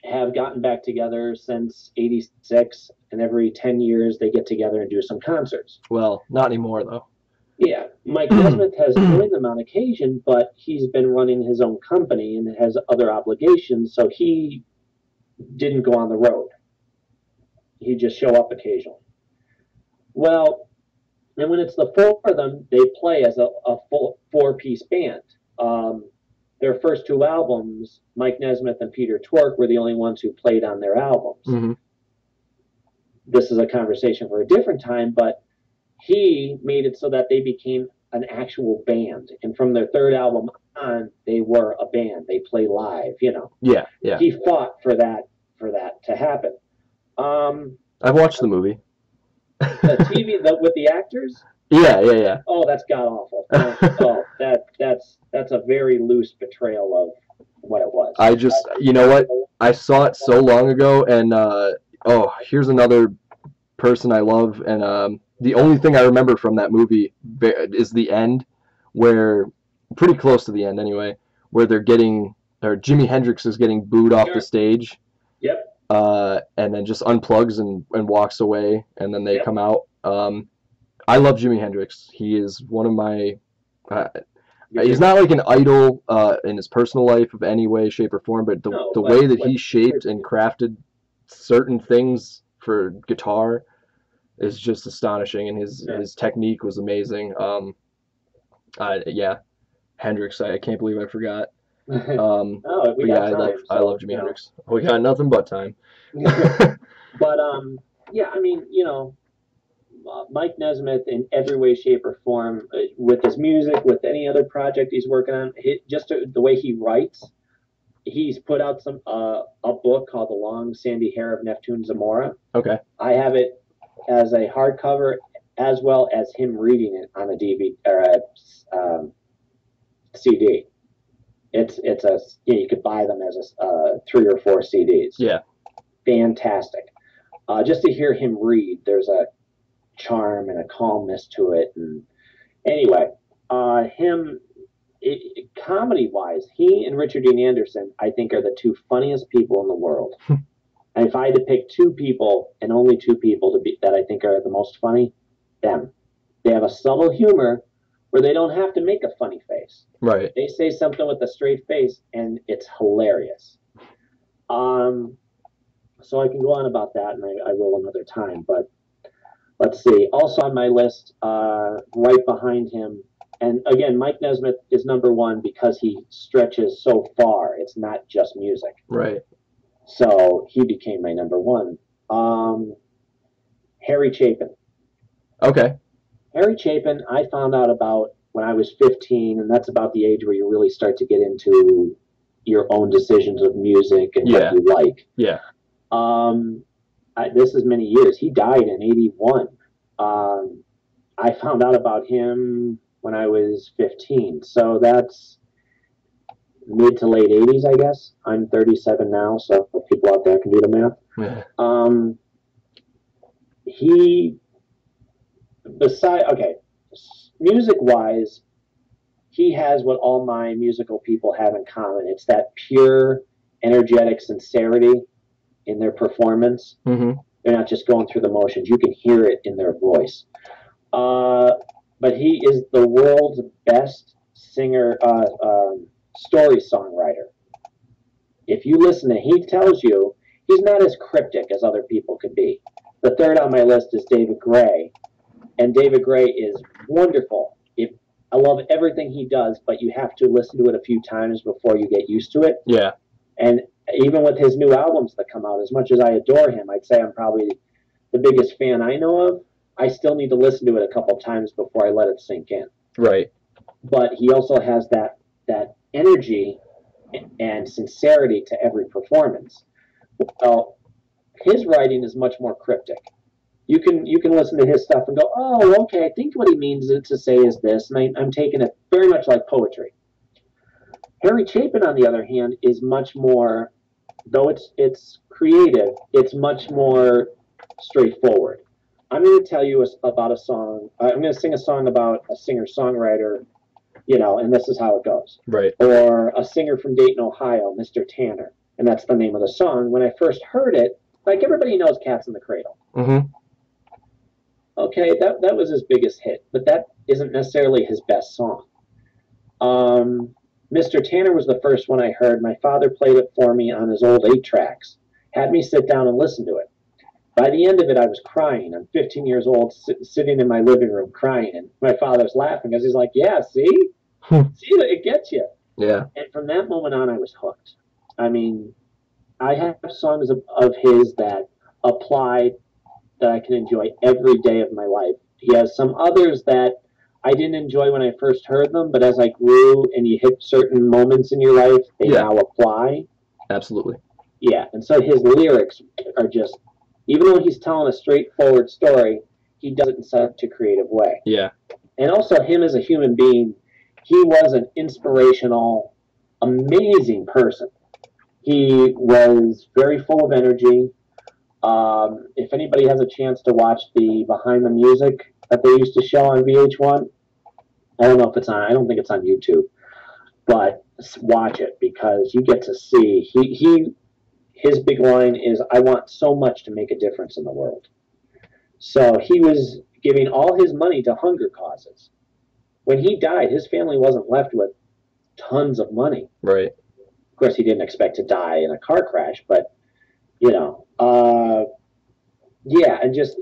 have gotten back together since '86, and every 10 years they get together and do some concerts. Well, not anymore though. Yeah, Mike Nesmith has joined them on occasion, but he's been running his own company and has other obligations, so he didn't go on the road. He'd just show up occasionally. Well, and when it's the four of them, they play as a full four-piece band. Their first two albums, Mike Nesmith and Peter Teal'c, were the only ones who played on their albums. Mm-hmm. This is a conversation for a different time, but he made it so that they became an actual band. And from their third album on, they were a band. They play live, Yeah, yeah. He fought for that to happen. I've watched the movie. The TV with the actors? Yeah. Oh, that's god awful. Oh, that's a very loose betrayal of what it was. I just, you know what? I saw it so long ago, and here's another person I love, and the only thing I remember from that movie is the end, where, pretty close to the end anyway, where Jimi Hendrix is getting booed off the stage. Yep. And then just unplugs and walks away, and then they come out. I love Jimi Hendrix. He is one of my... he's not like an idol in his personal life of any way, shape, or form, but the way that he shaped and crafted certain things for guitar is just astonishing, and his technique was amazing. Hendrix, I can't believe I forgot. I love Jimi Hendrix. We got nothing but time. But Mike Nesmith in every way, shape, or form, with his music, with any other project he's working on, just the way he writes. He's put out a book called The Long Sandy Hair of Neptune Zamora. Okay. I have it as a hardcover, as well as him reading it on a DVD or a CD. You could buy them as 3 or 4 CDs. Yeah. Fantastic. Just to hear him read, there's a charm and a calmness to it. And anyway, comedy-wise, he and Richard Dean Anderson, I think, are the two funniest people in the world. And if I had to pick 2 people, and only 2 people that I think are the most funny, them. They have a subtle humor where they don't have to make a funny face. Right. They say something with a straight face, and it's hilarious. So I can go on about that, and I will another time. But Let's see. Also on my list, right behind him, and again, Mike Nesmith is number one because he stretches so far. It's not just music. Right. So he became my number one. Harry Chapin. Okay. Harry Chapin, I found out about when I was 15, and that's about the age where you really start to get into your own decisions of music and what you like. Yeah. This is many years. He died in 81. I found out about him when I was 15. So that's mid to late 80s, I guess. I'm 37 now, so people out there can do the math. Yeah. He, music-wise, he has what all my musical people have in common. It's that pure, energetic sincerity in their performance. Mm-hmm. They're not just going through the motions. You can hear it in their voice. But he is the world's best singer, story songwriter. If you listen to, he tells you he's not as cryptic as other people could be. The third on my list is David Gray, and David Gray is wonderful. I love everything he does, but you have to listen to it a few times before you get used to it. Yeah. And even with his new albums that come out, as much as I adore him, I'd say I'm probably the biggest fan I know of. I still need to listen to it a couple times before I let it sink in. Right. But he also has that energy and sincerity to every performance. Well, his writing is much more cryptic. You can listen to his stuff and go, oh, okay, I think what he means to say is this, and I'm taking it very much like poetry. Harry Chapin, on the other hand, is much more, though it's creative, it's much more straightforward. I'm going to tell you about a song. I'm going to sing a song about a singer-songwriter, and this is how it goes. Right. Or a singer from Dayton, Ohio, Mr. Tanner, and that's the name of the song. When I first heard it, like everybody knows Cats in the Cradle. Mm-hmm. Okay, that was his biggest hit, but that isn't necessarily his best song. Mr. Tanner was the first one I heard. My father played it for me on his old 8-tracks, had me sit down and listen to it. By the end of it, I was crying. I'm 15 years old, sitting in my living room crying, and my father's laughing because he's like, yeah, see? See, it gets you. Yeah. And from that moment on, I was hooked. I mean, I have songs of his that apply that I can enjoy every day of my life. He has some others that I didn't enjoy when I first heard them, but as I grew and you hit certain moments in your life, they now apply. Absolutely. Yeah, and so his lyrics are just, even though he's telling a straightforward story, he does it in such a creative way. Yeah. And also him as a human being, he was an inspirational, amazing person. He was very full of energy. If anybody has a chance to watch the Behind the Music that they used to show on VH1, I don't know if it's on, I don't think it's on YouTube, but watch it because you get to see, his big line is, I want so much to make a difference in the world. So he was giving all his money to hunger causes. When he died, his family wasn't left with tons of money. Right. Of course, he didn't expect to die in a car crash, but, yeah, and just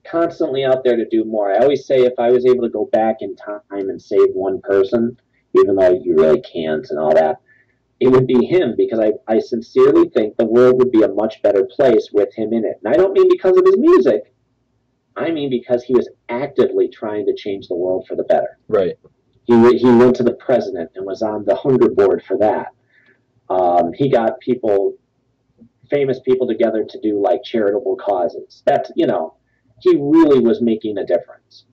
constantly out there to do more. I always say if I was able to go back in time and save one person, even though you really can't and all that, it would be him, because I sincerely think the world would be a much better place with him in it. And I don't mean because of his music. I mean because he was actively trying to change the world for the better. Right. He went to the president and was on the hunger board for that. He got famous people together to do like charitable causes. That's, he really was making a difference.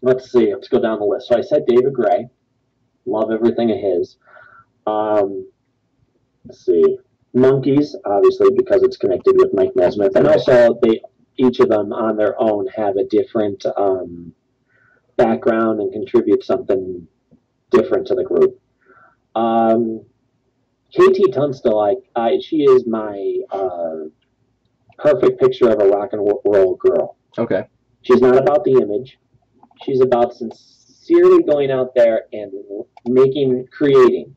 Let's see, let's go down the list. So I said David Gray. Love everything of his. Let's see. Monkeys, obviously, because it's connected with Mike Nesmith. And also, each of them on their own have a different background and contribute something different to the group. KT Tunstall, she is my perfect picture of a rock and roll girl. Okay. She's not about the image. She's about sincerely going out there and creating,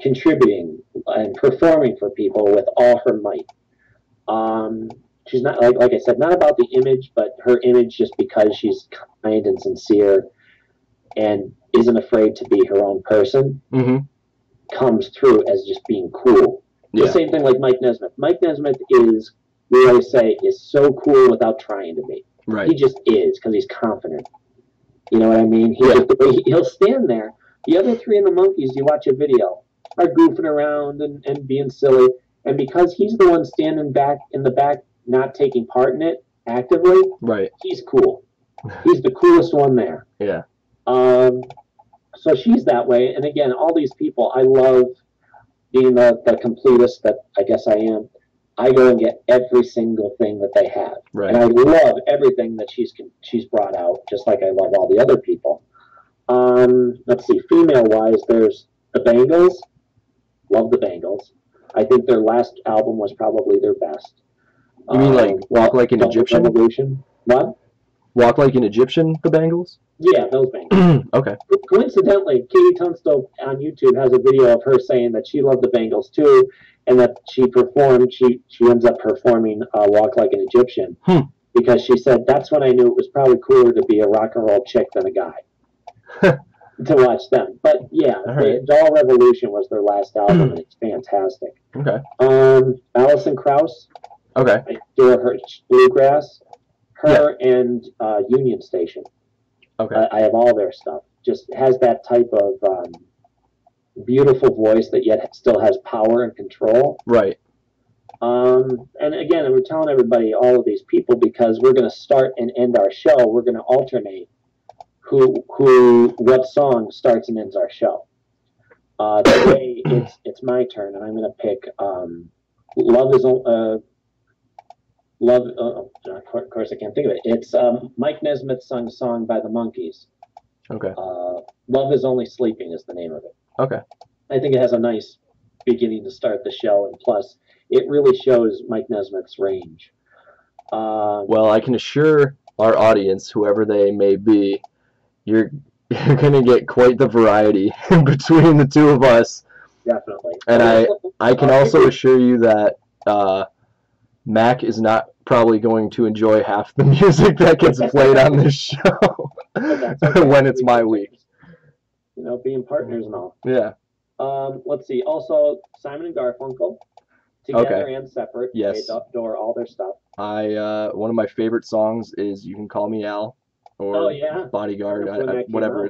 contributing, and performing for people with all her might. she's not like I said, not about the image, but her image just because she's kind and sincere and isn't afraid to be her own person comes through as just being cool. The same thing like Mike Nesmith. Mike Nesmith is, we always say, is so cool without trying to be. Right. He just is because he's confident. You know what I mean? He'll stand there. The other three in the Monkees, you watch a video, are goofing around and being silly. And because he's the one standing back in the back, not taking part in it actively, right, he's cool. He's the coolest one there. Yeah. So she's that way. And again, all these people, I love being the completist that I guess I am. I go and get every single thing that they have. Right. And I love everything that she's brought out, just like I love all the other people. Let's see, female-wise, there's the Bangles. Love the Bangles. I think their last album was probably their best. You mean like Walk Like an Egyptian? Revolution. What? Walk Like an Egyptian, the Bangles? Yeah, those Bangles. Okay. Coincidentally, Katie Tunstall on YouTube has a video of her saying that she loved the Bangles too, and that she ends up performing Walk Like an Egyptian because she said, that's when I knew it was probably cooler to be a rock and roll chick than a guy. To watch them. But yeah, Doll Revolution was their last album, and it's fantastic. Okay. Alison Krauss. Okay. I adore her bluegrass. Her and Union Station. Okay. I have all their stuff. Just has that type of beautiful voice that yet still has power and control. Right. And again, we're telling everybody all of these people because we're going to start and end our show. We're going to alternate what song starts and ends our show. Today it's my turn, and I'm going to pick of course I can't think of it. It's Mike Nesmith sung song by the Monkees. Okay. Love Is Only Sleeping is the name of it. Okay. I think it has a nice beginning to start the show, and plus it really shows Mike Nesmith's range. Well, I can assure our audience, whoever they may be, you're going to get quite the variety between the two of us. Definitely. And I can also assure you that Mac is not probably going to enjoy half the music that gets played on this show when it's my week. You know, being partners and all. Yeah. Let's see. Also, Simon and Garfunkel, together and separate. Yes. They adore all their stuff. One of my favorite songs is "You Can Call Me Al" or "Bodyguard," whatever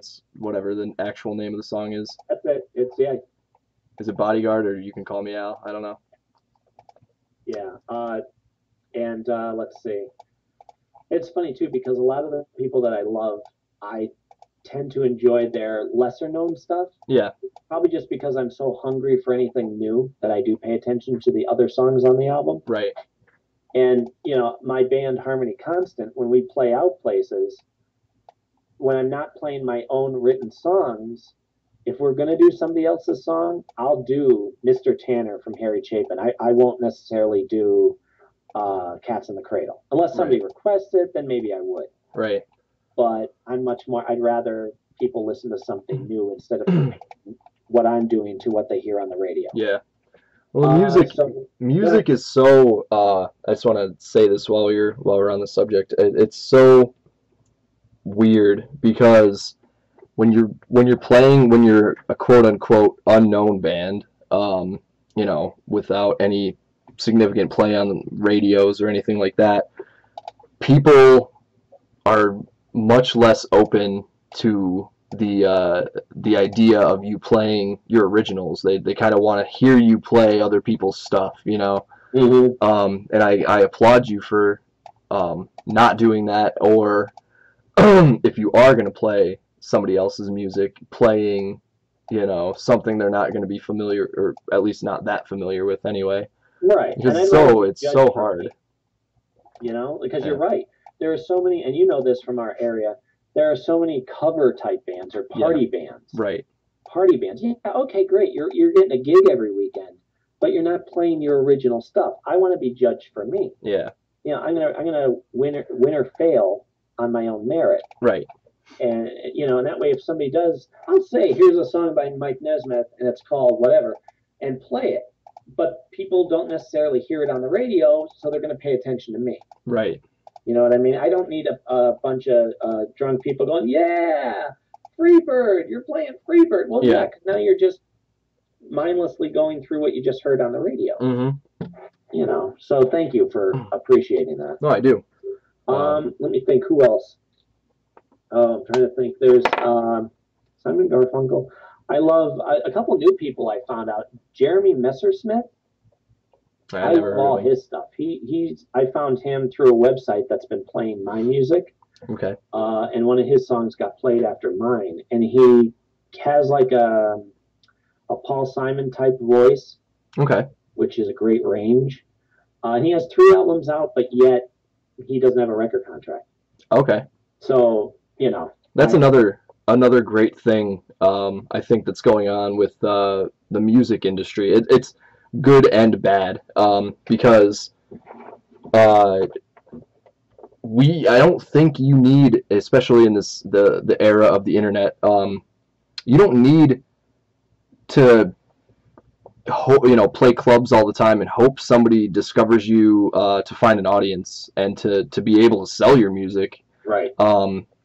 the actual name of the song is. That's it. Is it "Bodyguard" or "You Can Call Me Al"? I don't know. Yeah. And let's see. It's funny too because a lot of the people that I love, I tend to enjoy their lesser known stuff. Yeah. Probably just because I'm so hungry for anything new that I do pay attention to the other songs on the album. Right. And, you know, my band Harmony Constant, when we play out places, when I'm not playing my own written songs, if we're going to do somebody else's song, I'll do Mr. Tanner from Harry Chapin. I won't necessarily do Cats in the Cradle. Unless somebody requests it, then maybe I would. Right. But I'd rather people listen to something new instead of what I'm doing to what they hear on the radio. Yeah. Well, music is so. I just want to say this while we're on the subject. It's so weird because when you're a quote unquote unknown band, you know, without any significant play on radios or anything like that, people are much less open to the idea of you playing your originals. They kind of want to hear you play other people's stuff, you know. And I applaud you for not doing that, or if you are going to play somebody else's music, playing, you know, something they're not going to be familiar, or at least not that familiar with anyway. Right. Because it's so hard. You know, because you're right. There are so many, and you know this from our area, there are so many cover type bands or party bands. Right. Party bands. Yeah, okay, great. You're getting a gig every weekend, but you're not playing your original stuff. I want to be judged for me. Yeah. You know, I'm gonna win or fail on my own merit. Right. And you know, and that way, if somebody does, I'll say, here's a song by Mike Nesmith, and it's called whatever, and play it. but people don't necessarily hear it on the radio, so they're going to pay attention to me. Right. You know what I mean? I don't need a bunch of drunk people going, "Yeah, Freebird, you're playing Freebird." Well, yeah, because now you're just mindlessly going through what you just heard on the radio. Mm-hmm. You know, so thank you for appreciating that. No, I do. Let me think. Who else? Oh, I'm trying to think. There's Simon Garfunkel. I love a couple new people I found out. Jeremy Messersmith. I love all his stuff. I found him through a website that's been playing my music. Okay. And one of his songs got played after mine, and he has like a Paul Simon type voice. Okay. Which is a great range. He has 3 albums out, but yet he doesn't have a record contract. Okay. So, you know. That's another great thing, I think, that's going on with the music industry. It's good and bad, because I don't think you need, especially in the era of the internet, you don't need to play clubs all the time and hope somebody discovers you to find an audience and to be able to sell your music, right?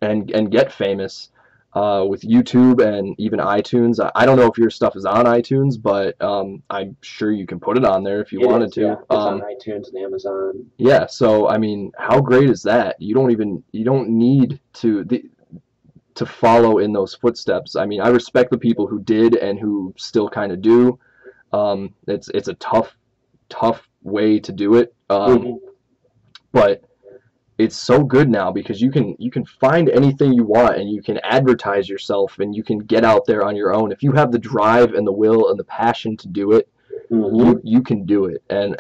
And get famous with YouTube and even iTunes. I don't know if your stuff is on iTunes, but I'm sure you can put it on there if you wanted to. Yeah, it's on iTunes and Amazon. Yeah, so I mean, how great is that? You don't need to follow in those footsteps. I mean, I respect the people who did and who still kind of do. It's a tough way to do it, but it's so good now because you can find anything you want and you can advertise yourself and you can get out there on your own if you have the drive and the will and the passion to do it. You can do it, and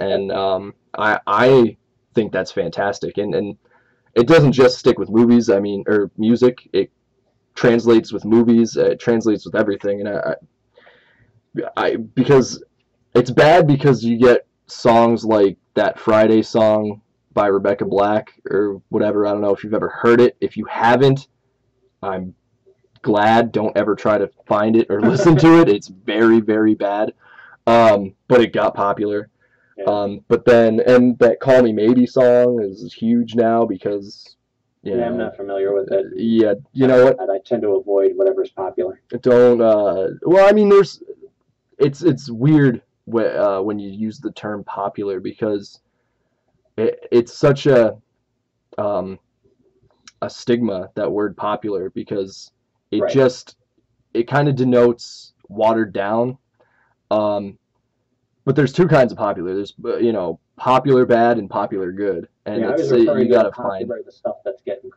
I think that's fantastic, and it doesn't just stick with movies. I mean, or music. It translates with movies. It translates with everything, and because it's bad because you get songs like that Friday song by Rebecca Black or whatever. I don't know if you've ever heard it. If you haven't, I'm glad. Don't ever try to find it or listen to it. It's very, very bad. But it got popular. Yeah. But then, and that Call Me Maybe song is huge now because I'm not familiar with it. Yeah, you know what? I tend to avoid whatever's popular. Don't. Well, I mean, it's weird when you use the term popular because it's such a stigma, that word popular, because it it kind of denotes watered down. But there's 2 kinds of popular. There's popular bad and popular good, and I was referring you gotta find the stuff that's getting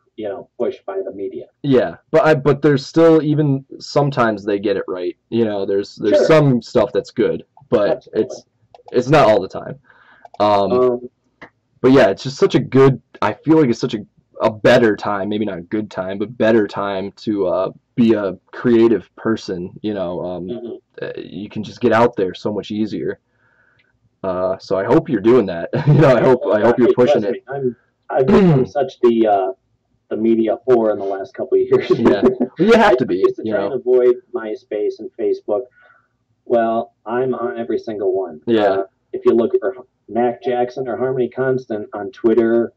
pushed by the media. Yeah, but there's still, even sometimes they get it right. There's some stuff that's good, but it's not all the time. But yeah, it's just such a good. I feel like it's such a better time, maybe not a good time, but better time to be a creative person. You can just get out there so much easier. So I hope you're doing that. I hope you're pushing it. I've become such the media whore in the last couple of years. Yeah, you have to be. I used to try and avoid MySpace and Facebook. Well, I'm on every single one. Yeah. If you look for Mac Jackson or Harmony Constant on Twitter,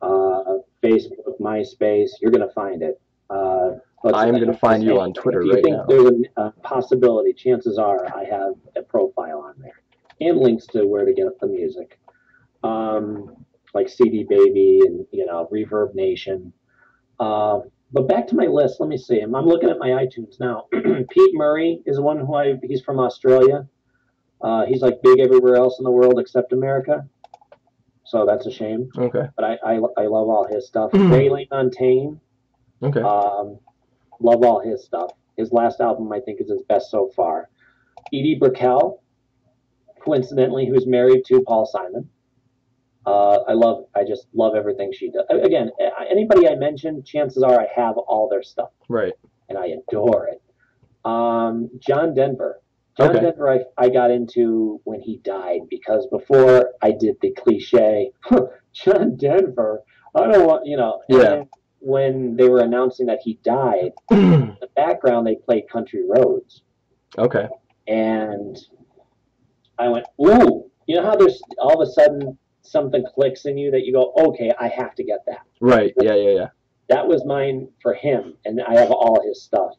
Facebook, MySpace, you're going to find it. I'm going to find you on Twitter right now. If you think there's a possibility, chances are I have a profile on there. And links to where to get the music, like CD Baby and Reverb Nation. But back to my list. Let me see. I'm looking at my iTunes now. Pete Murray is one who he's from Australia. He's like big everywhere else in the world except America, so that's a shame. Okay. But I love all his stuff. Ray LaMontagne. Okay. Love all his stuff. His last album I think is his best so far. Edie Brickell. Coincidentally, who's married to Paul Simon. I just love everything she does. Again, anybody I mention, chances are I have all their stuff. Right. And I adore it. John Denver. John Denver I got into when he died, because before I did the cliche, John Denver, I don't want, Yeah. When they were announcing that he died, in the background they played Country Roads. Okay. And I went, ooh. You know how there's all of a sudden something clicks in you that you go, okay, I have to get that. Right. Yeah. Yeah. Yeah. That was mine for him, and I have all his stuff.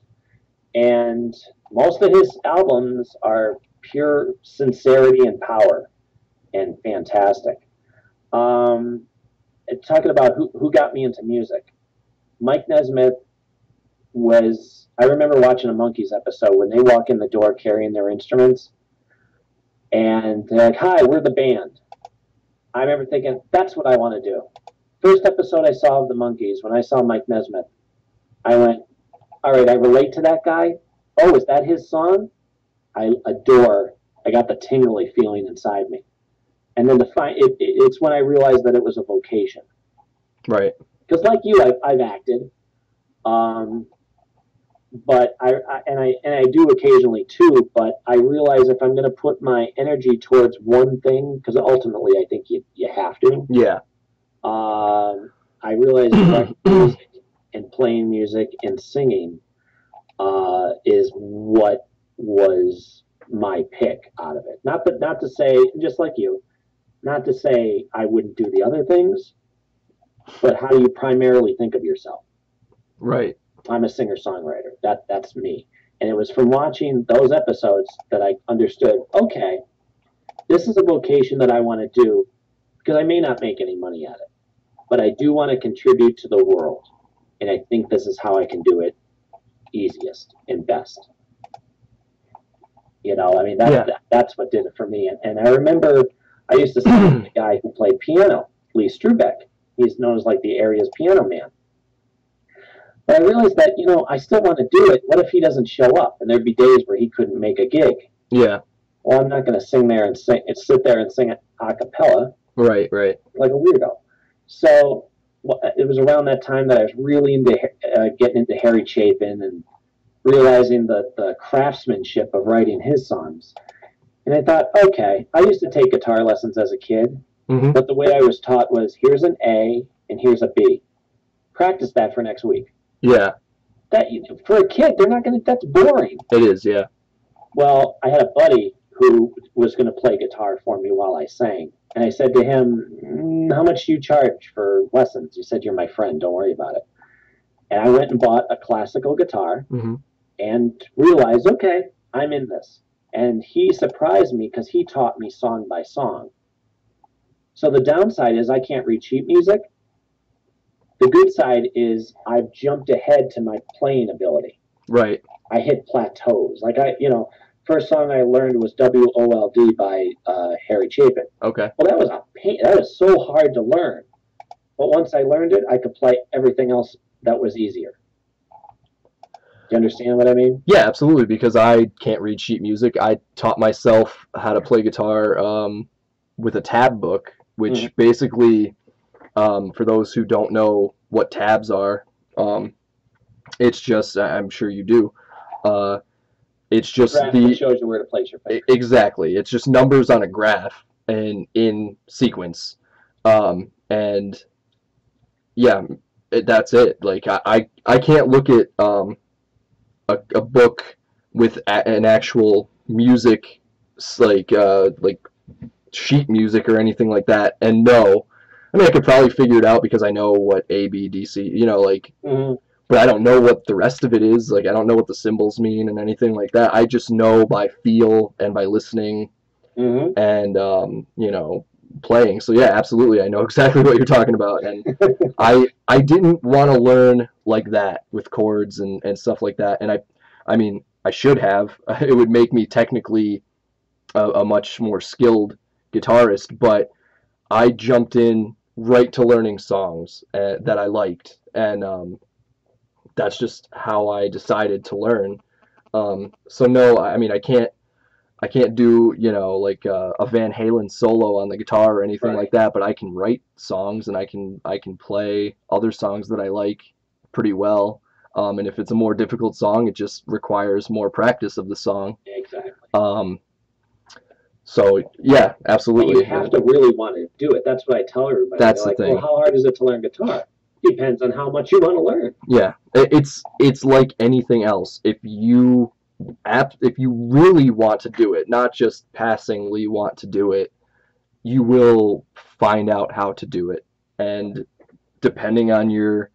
And most of his albums are pure sincerity and power and fantastic. Um, Talking about who got me into music, Mike Nesmith was. I remember watching a Monkees episode when they walk in the door carrying their instruments, and they're like, "Hi, we're the band." I remember thinking, "That's what I want to do." First episode I saw of the Monkees, when I saw Mike Nesmith, I went, "All right, I relate to that guy. Oh, is that his song?" I adore. I got the tingly feeling inside me, and then it's when I realized that it was a vocation. Right. Because like you, I've acted. Um, but I do occasionally too. But I realize if I'm going to put my energy towards one thing, because ultimately I think you have to. Yeah. I realize that music and playing music and singing is what was my pick out of it. Not to say, just like you, not to say I wouldn't do the other things, but how do you primarily think of yourself? Right. I'm a singer-songwriter. That's me. And it was from watching those episodes that I understood, okay, this is a vocation that I want to do because I may not make any money at it, but I do want to contribute to the world. And I think this is how I can do it easiest and best. You know, I mean, that's what did it for me. And I remember I used to sing with a guy who played piano, Lee Strubeck. He's known as like the area's piano man. But I realized that, you know, I still want to do it. What if he doesn't show up? And there'd be days where he couldn't make a gig. Yeah. Well, I'm not going to sit there and sing it a cappella. Right, right. Like a weirdo. So it was around that time that I was really into getting into Harry Chapin and realizing the craftsmanship of writing his songs. And I thought, okay, I used to take guitar lessons as a kid, but the way I was taught was here's an A and here's a B. Practice that for next week. Yeah. That for a kid, they're not going to. That's boring. It is, yeah. Well, I had a buddy who was going to play guitar for me while I sang, and I said to him, "How much do you charge for lessons?" He said, "You're my friend. Don't worry about it." And I went and bought a classical guitar, and realized, okay, I'm in this. And he surprised me because he taught me song by song. So the downside is I can't read sheet music. The good side is I've jumped ahead to my playing ability. Right. I hit plateaus. Like first song I learned was WOLD by Harry Chapin. Okay. Well, that was a pain. That was so hard to learn. But once I learned it, I could play everything else that was easier. Do you understand what I mean? Yeah, absolutely. Because I can't read sheet music. I taught myself how to play guitar with a tab book, which basically, for those who don't know what tabs are, it's just, I'm sure you do, it's just it shows you where to place your finger. Exactly. It's just numbers on a graph and in sequence. And yeah, that's it. Like I can't look at a book with an actual music like sheet music or anything like that and know. I mean, I could probably figure it out because I know what A, B, D, C, you know, like, but I don't know what the rest of it is. Like, I don't know what the symbols mean and anything like that. I just know by feel and by listening and, you know, playing. So yeah, absolutely. I know exactly what you're talking about. And I didn't want to learn like that with chords and stuff like that. And I mean, I should have. It would make me technically a much more skilled guitarist, but I jumped in right to learning songs that I liked, and that's just how I decided to learn. So no, I mean I can't do, you know, like a Van Halen solo on the guitar or anything like that, but I can write songs and I can play other songs that I like pretty well. And if it's a more difficult song, it just requires more practice of the song. Exactly. So yeah, absolutely. But you have to really want to do it. That's what I tell everybody. That's the thing. Well, how hard is it to learn guitar? Depends on how much you want to learn. Yeah, it's like anything else. If you if you really want to do it, not just passingly want to do it, you will find out how to do it. And depending on your,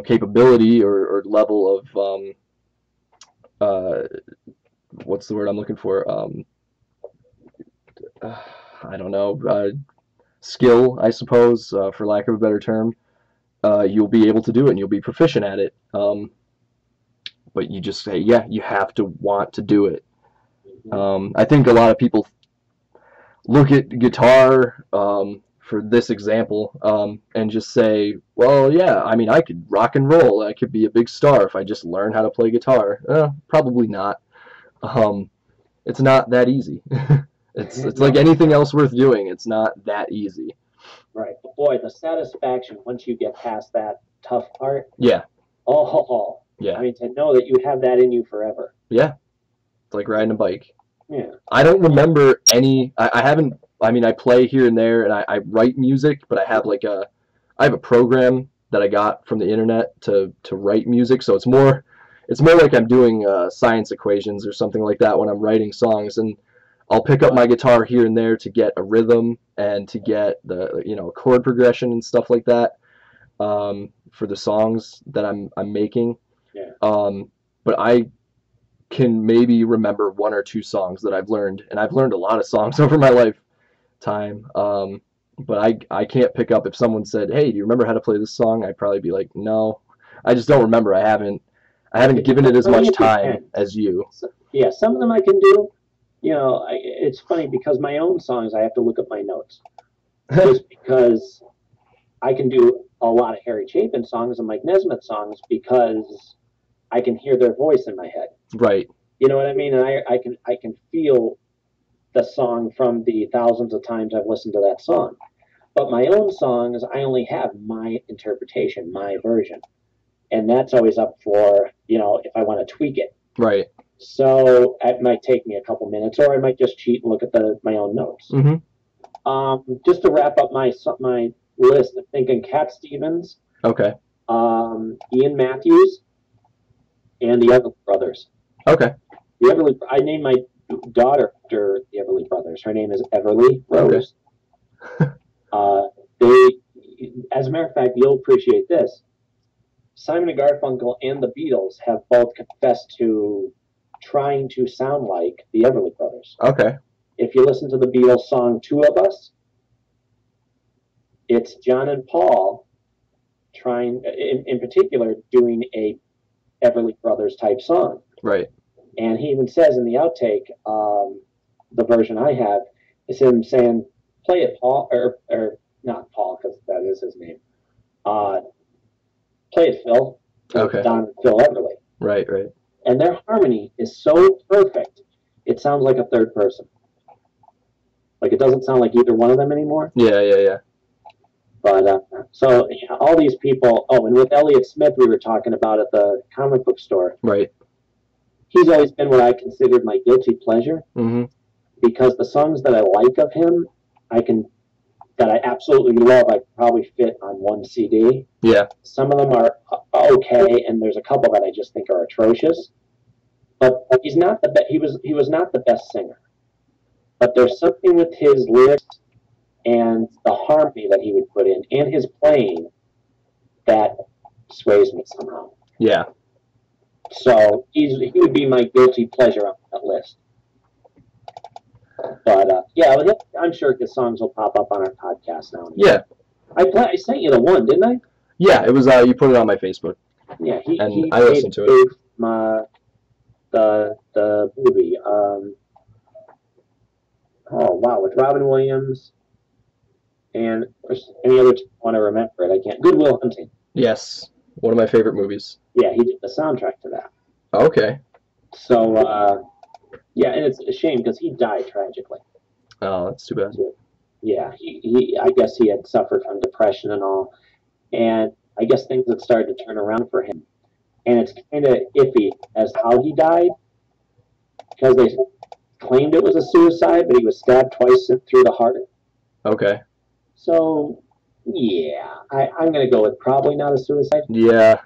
capability or level of what's the word I'm looking for? I don't know, skill, I suppose, for lack of a better term. You'll be able to do it and you'll be proficient at it. But you just say, yeah, you have to want to do it. I think a lot of people look at guitar, for this example, and just say, well, yeah, I mean, I could rock and roll. I could be a big star if I just learn how to play guitar. Probably not. It's not that easy. It's like anything else worth doing. It's not that easy. Right. But boy, the satisfaction once you get past that tough part. Yeah. Oh. Yeah. I mean, to know that you have that in you forever. Yeah. It's like riding a bike. Yeah. I don't remember any. I haven't. I mean, I play here and there, and I write music, but I have a program that I got from the internet to write music. So it's more like I'm doing science equations or something like that when I'm writing songs, and I'll pick up my guitar here and there to get a rhythm and to get the chord progression and stuff like that, for the songs that I'm making. Yeah. But I can maybe remember one or two songs that I've learned, and I've learned a lot of songs over my lifetime. But I can't pick up if someone said, "Hey, do you remember how to play this song?" I'd probably be like, "No, I just don't remember. I haven't given it as much time as you." Yeah, some of them I can do. It's funny because my own songs I have to look at my notes, just because I can do a lot of Harry Chapin songs and Mike Nesmith songs because I can hear their voice in my head. Right. You know what I mean? And I can feel the song from the thousands of times I've listened to that song. But my own songs, I only have my interpretation, my version. And that's always up for, if I want to tweak it. Right. So it might take me a couple minutes, or I might just cheat and look at my own notes. Mm-hmm. Just to wrap up my list, I'm thinking Cat Stevens. Okay. Ian Matthews, and the Everly Brothers. Okay. I named my daughter after the Everly Brothers. Her name is Everly Rose. Okay. As a matter of fact, you'll appreciate this. Simon and Garfunkel and the Beatles have both confessed to trying to sound like the Everly Brothers. Okay. If you listen to the Beatles song Two of Us, it's John and Paul trying, in particular, doing a Everly Brothers type song. Right. And he even says in the outtake, the version I have, is him saying, "Play it, Paul," or not Paul, because that is his name. "Play it, Phil." Okay. Don and Phil Everly. Right. And their harmony is so perfect, it sounds like a third person. Like it doesn't sound like either one of them anymore. Yeah. But so all these people. Oh, and with Elliott Smith, we were talking about at the comic book store. Right. He's always been what I considered my guilty pleasure. Mm-hmm. Because the songs that I like of him, that I absolutely love, I could probably fit on one CD. Yeah. Some of them are okay, and there's a couple that I just think are atrocious. But he's not the he was not the best singer. But there's something with his lyrics and the harmony that he would put in, and his playing, that sways me somehow. Yeah. So he would be my guilty pleasure on that list. But yeah, I'm sure his songs will pop up on our podcast now. Yeah. I sent you the one, didn't I? Yeah, it was. You put it on my Facebook. Yeah, he I listened to it. The movie. Oh wow, with Robin Williams and any other time I want to remember it. I can't. Good Will Hunting. Yes, one of my favorite movies. Yeah, he did the soundtrack to that. Okay. So yeah, and it's a shame because he died tragically. Oh, that's too bad. Yeah, he I guess he had suffered from depression and all, and I guess things had started to turn around for him. And it's kind of iffy as how he died, because they claimed it was a suicide, but he was stabbed twice through the heart. Okay. So, yeah, I'm going to go with probably not a suicide. Yeah.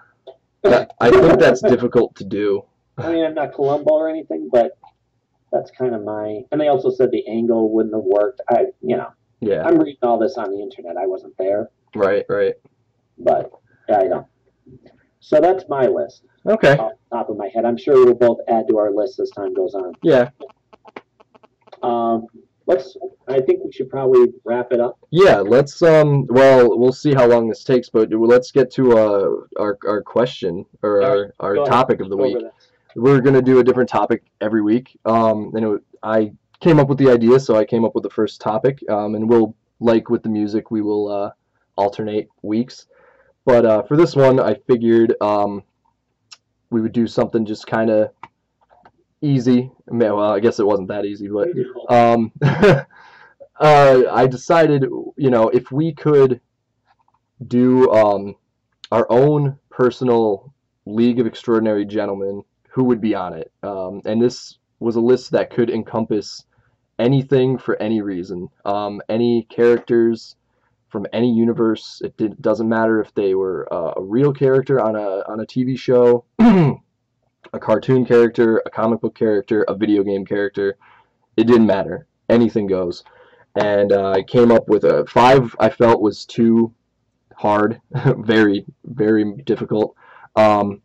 I think that's difficult to do. I mean, I'm not Columbo or anything, but that's kind of my. And they also said the angle wouldn't have worked. Yeah. I'm reading all this on the internet. I wasn't there, Right. Right. but I don't. So that's my list. Okay. Off the top of my head, I'm sure we'll both add to our list as time goes on. Yeah. Let's. I think we should probably wrap it up. Yeah, let's well, we'll see how long this takes, but let's get to our question or our topic of the week. We're gonna do a different topic every week. I came up with the idea, so I came up with the first topic. And we'll, like with the music, we will alternate weeks. But for this one, I figured we would do something just kind of easy. Well, I guess it wasn't that easy, but I decided, if we could do our own personal League of Extraordinary Gentlemen, who would be on it? And this was a list that could encompass anything for any reason, any characters from any universe. It doesn't matter if they were a real character on a TV show, a cartoon character, a comic book character, a video game character. It didn't matter. Anything goes. And I came up with a 5 I felt was too hard, very, very difficult. So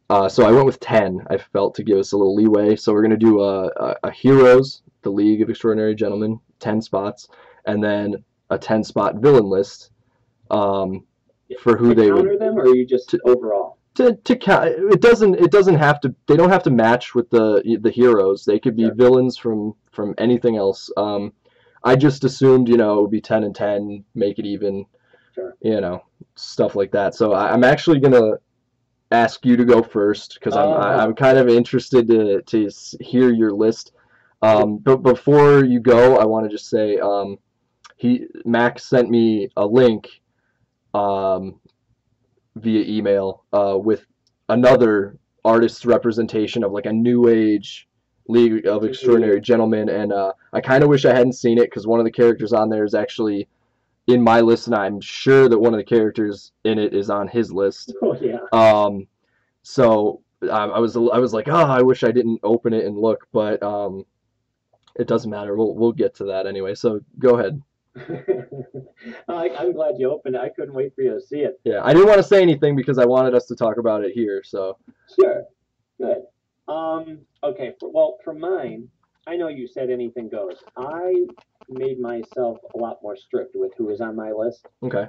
I went with 10, I felt, to give us a little leeway. So we're going to do a Heroes, the League of Extraordinary Gentlemen, 10 spots, and then a 10-spot villain list for who they would. Them, or are you just overall? To count, it doesn't have to. They don't have to match with the heroes. They could be villains from anything else. I just assumed, it would be 10 and 10, make it even, stuff like that. So I'm actually gonna ask you to go first because I'm kind of interested to hear your list. But before you go, I want to just say Max sent me a link via email with another artist's representation of like a new age League of Extraordinary Gentlemen, and I kind of wish I hadn't seen it because one of the characters on there is actually in my list, and I'm sure that one of the characters in it is on his list. Oh yeah. So I was like, I wish I didn't open it and look, but it doesn't matter. We'll get to that anyway. So go ahead. I'm glad you opened it. I couldn't wait for you to see it. Yeah, I didn't want to say anything because I wanted us to talk about it here. So sure, good. Okay. For mine, I know you said anything goes. I made myself a lot more strict with who is on my list. Okay.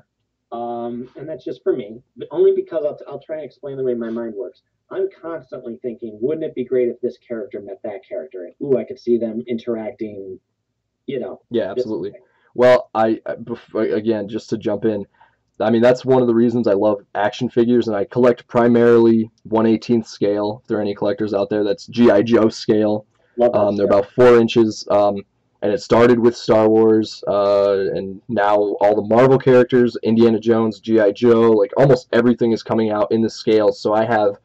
And that's just for me, but only because I'll try and explain the way my mind works. I'm constantly thinking, wouldn't it be great if this character met that character? And ooh, I could see them interacting. Yeah, absolutely. Well, again, just to jump in, I mean, that's one of the reasons I love action figures, and I collect primarily 1/18th scale. If there are any collectors out there, that's G.I. Joe scale. They're about 4 inches, and it started with Star Wars, and now all the Marvel characters, Indiana Jones, G.I. Joe, like almost everything is coming out in this scale. So I have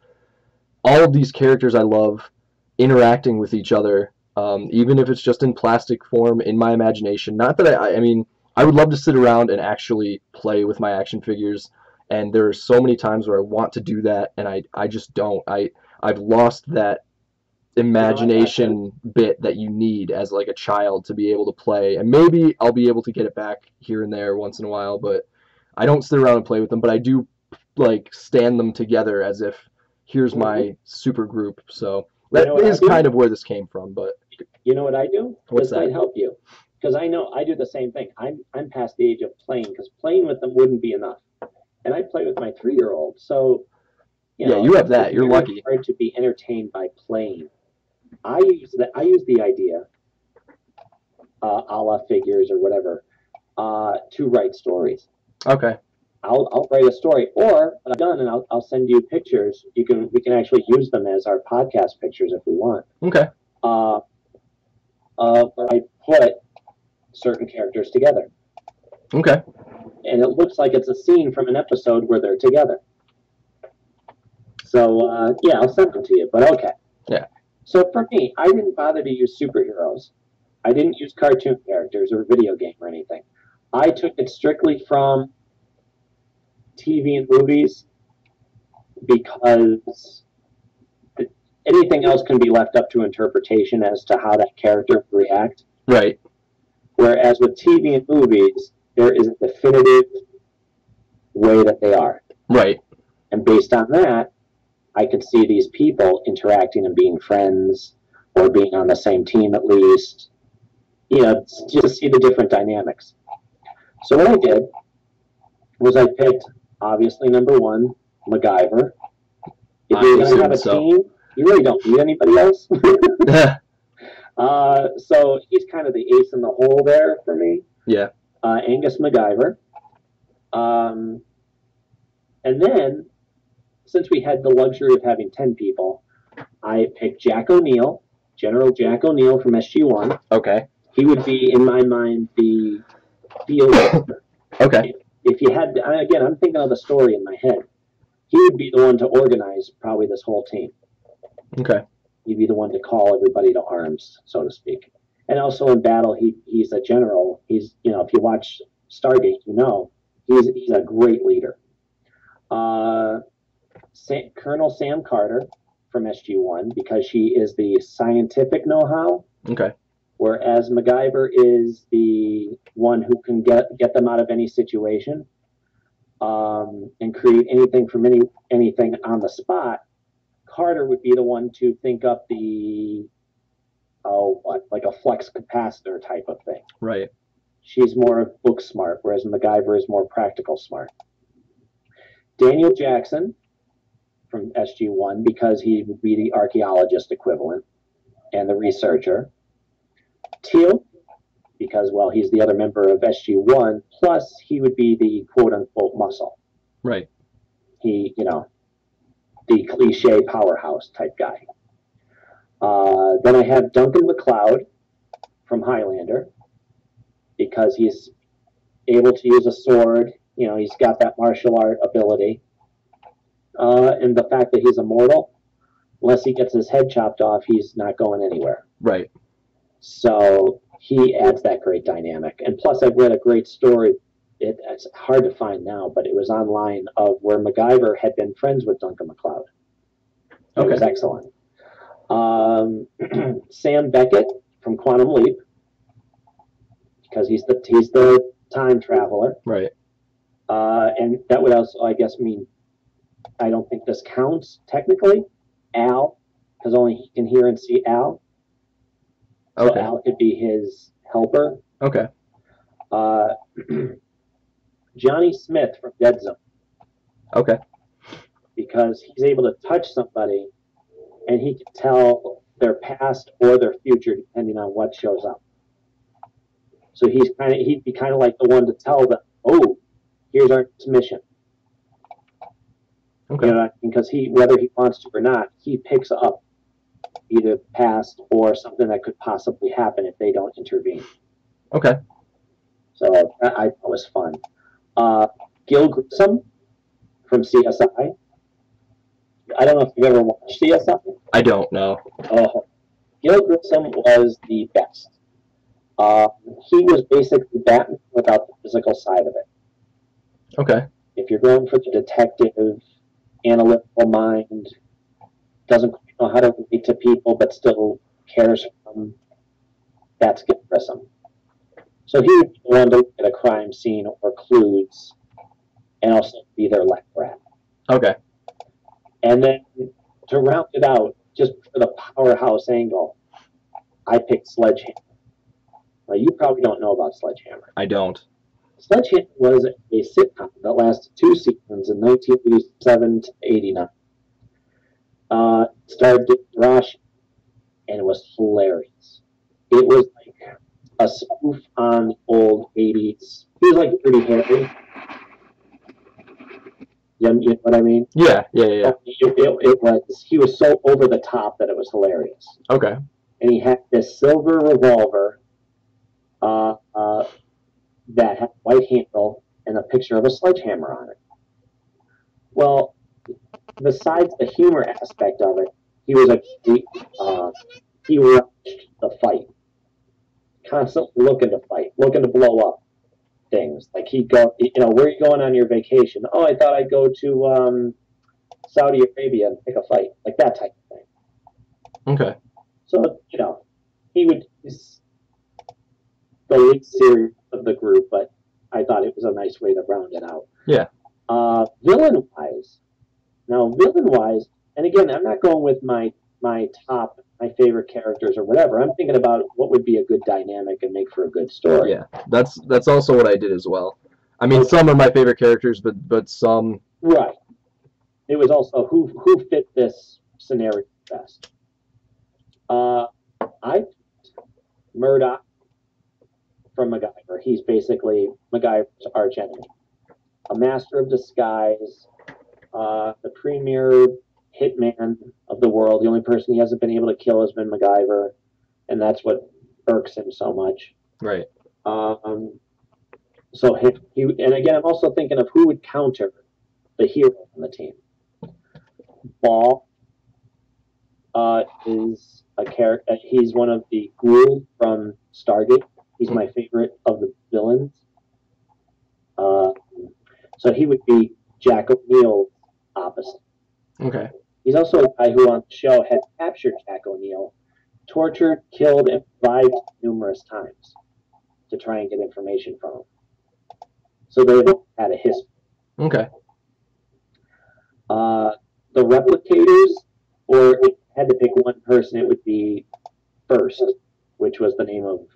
all of these characters I love interacting with each other. Even if it's just in plastic form, in my imagination. Not that I mean, I would love to sit around and actually play with my action figures, and there are so many times where I want to do that, and I just don't. I've lost that imagination bit that you need as like a child to be able to play, and maybe I'll be able to get it back here and there once in a while, but I don't sit around and play with them, but I do like stand them together as if here's my super group. So that is kind of where this came from, but you know what I do? What's that? Might help you, because I know I do the same thing. I'm past the age of playing, because playing with them wouldn't be enough, and I play with my 3-year-old. So you have that. You're lucky. It's hard to be entertained by playing. I use the idea, a la figures or whatever, to write stories. Okay. I'll write a story, or what I've done, and I'll send you pictures. We can actually use them as our podcast pictures if we want. Okay. I put certain characters together. Okay. And it looks like it's a scene from an episode where they're together. So I'll send them to you. But okay. Yeah. So for me, I didn't bother to use superheroes. I didn't use cartoon characters or video game or anything. I took it strictly from TV and movies because anything else can be left up to interpretation as to how that character would react. Right. Whereas with TV and movies, there is a definitive way that they are. Right. And based on that, I could see these people interacting and being friends or being on the same team at least, just to see the different dynamics. So what I did was I picked, obviously, number one, MacGyver. If you're going to have a team, you really don't need anybody else. So he's kind of the ace in the hole there for me. Yeah. Angus MacGyver. And then, since we had the luxury of having 10 people, I picked Jack O'Neill, General Jack O'Neill from SG-1. Okay. He would be, in my mind, the field leader. Okay. If you had, again, I'm thinking of the story in my head. He would be the one to organize probably this whole team. Okay. He'd be the one to call everybody to arms, so to speak. And also in battle, he's a general. He's, if you watch Stargate, he's a great leader. Colonel Sam Carter from SG-1, because she is the scientific know-how. Okay. Whereas MacGyver is the one who can get them out of any situation, and create anything from anything on the spot. Carter would be the one to think up like a flux capacitor type of thing. Right. She's more book smart, whereas MacGyver is more practical smart. Daniel Jackson from SG-1, because he would be the archaeologist equivalent and the researcher. Teal'c, because, well, he's the other member of SG-1, plus he would be the quote-unquote muscle. Right. He, the cliche powerhouse type guy. Then I have Duncan MacLeod from Highlander, because he's able to use a sword. He's got that martial art ability. And the fact that he's immortal, unless he gets his head chopped off, he's not going anywhere. Right. So he adds that great dynamic. And plus, I've read a great story. It's hard to find now, but it was online, of where MacGyver had been friends with Duncan MacLeod. It was excellent. Sam Beckett from Quantum Leap, because he's the time traveler. Right. And that would also, I guess, mean, I don't think this counts technically. Al, because only he can hear and see Al. So Al could be his helper. Okay. Johnny Smith from Dead Zone. Okay. Because he's able to touch somebody and he can tell their past or their future depending on what shows up. So he'd be kind of like the one to tell them, oh, here's our mission. Okay. Because whether he wants to or not, he picks up either past or something that could possibly happen if they don't intervene. Okay. So I thought it was fun. Gil Grissom from CSI. I don't know if you've ever watched CSI. I don't know. Gil Grissom was the best. He was basically Batman without the physical side of it. Okay. If you're going for the detective, analytical mind, doesn't quite know how to relate to people, but still cares for them, that's Gil Grissom. So he would be the one to look at a crime scene or clues and also be their lab rat. Okay. And then to round it out, just for the powerhouse angle, I picked Sledgehammer. Now, you probably don't know about Sledgehammer. I don't. Sledgehammer was a sitcom that lasted 2 seasons in 1987 to 89. Starred Dick Rosh, and it was hilarious. It was like a spoof on the old 80s. He was like Dirty Harry. You know what I mean? Yeah. It was. He was so over the top that it was hilarious. Okay. And he had this silver revolver that had a white handle and a picture of a sledgehammer on it. Well, besides the humor aspect of it, he was he rushed the fight, constantly looking to fight, looking to blow up things. Like he'd go, where are you going on your vacation? Oh, I thought I'd go to Saudi Arabia and pick a fight, like that type of thing. Okay. So, he's the least serious of the group, but I thought it was a nice way to round it out. Yeah. Villain-wise, villain-wise, and again, I'm not going with my favorite characters or whatever. I'm thinking about what would be a good dynamic and make for a good story. Yeah, that's also what I did as well. I mean, some are my favorite characters, but some. Right. It was also who fit this scenario best. I Murdoch from MacGyver. He's basically MacGyver's arch enemy, a master of disguise, the premier hitman of the world. The only person he hasn't been able to kill has been MacGyver, and that's what irks him so much. Right. So and again, I'm also thinking of who would counter the hero on the team. Ball is a character. He's one of the Gruul from Stargate. He's my favorite of the villains. So he would be Jack O'Neill's opposite. Okay. He's also a guy who on the show had captured Jack O'Neill, tortured, killed, and revived numerous times to try and get information from him. So they had a history. Okay. The replicators, or if I had to pick one person, it would be First, which was the name of.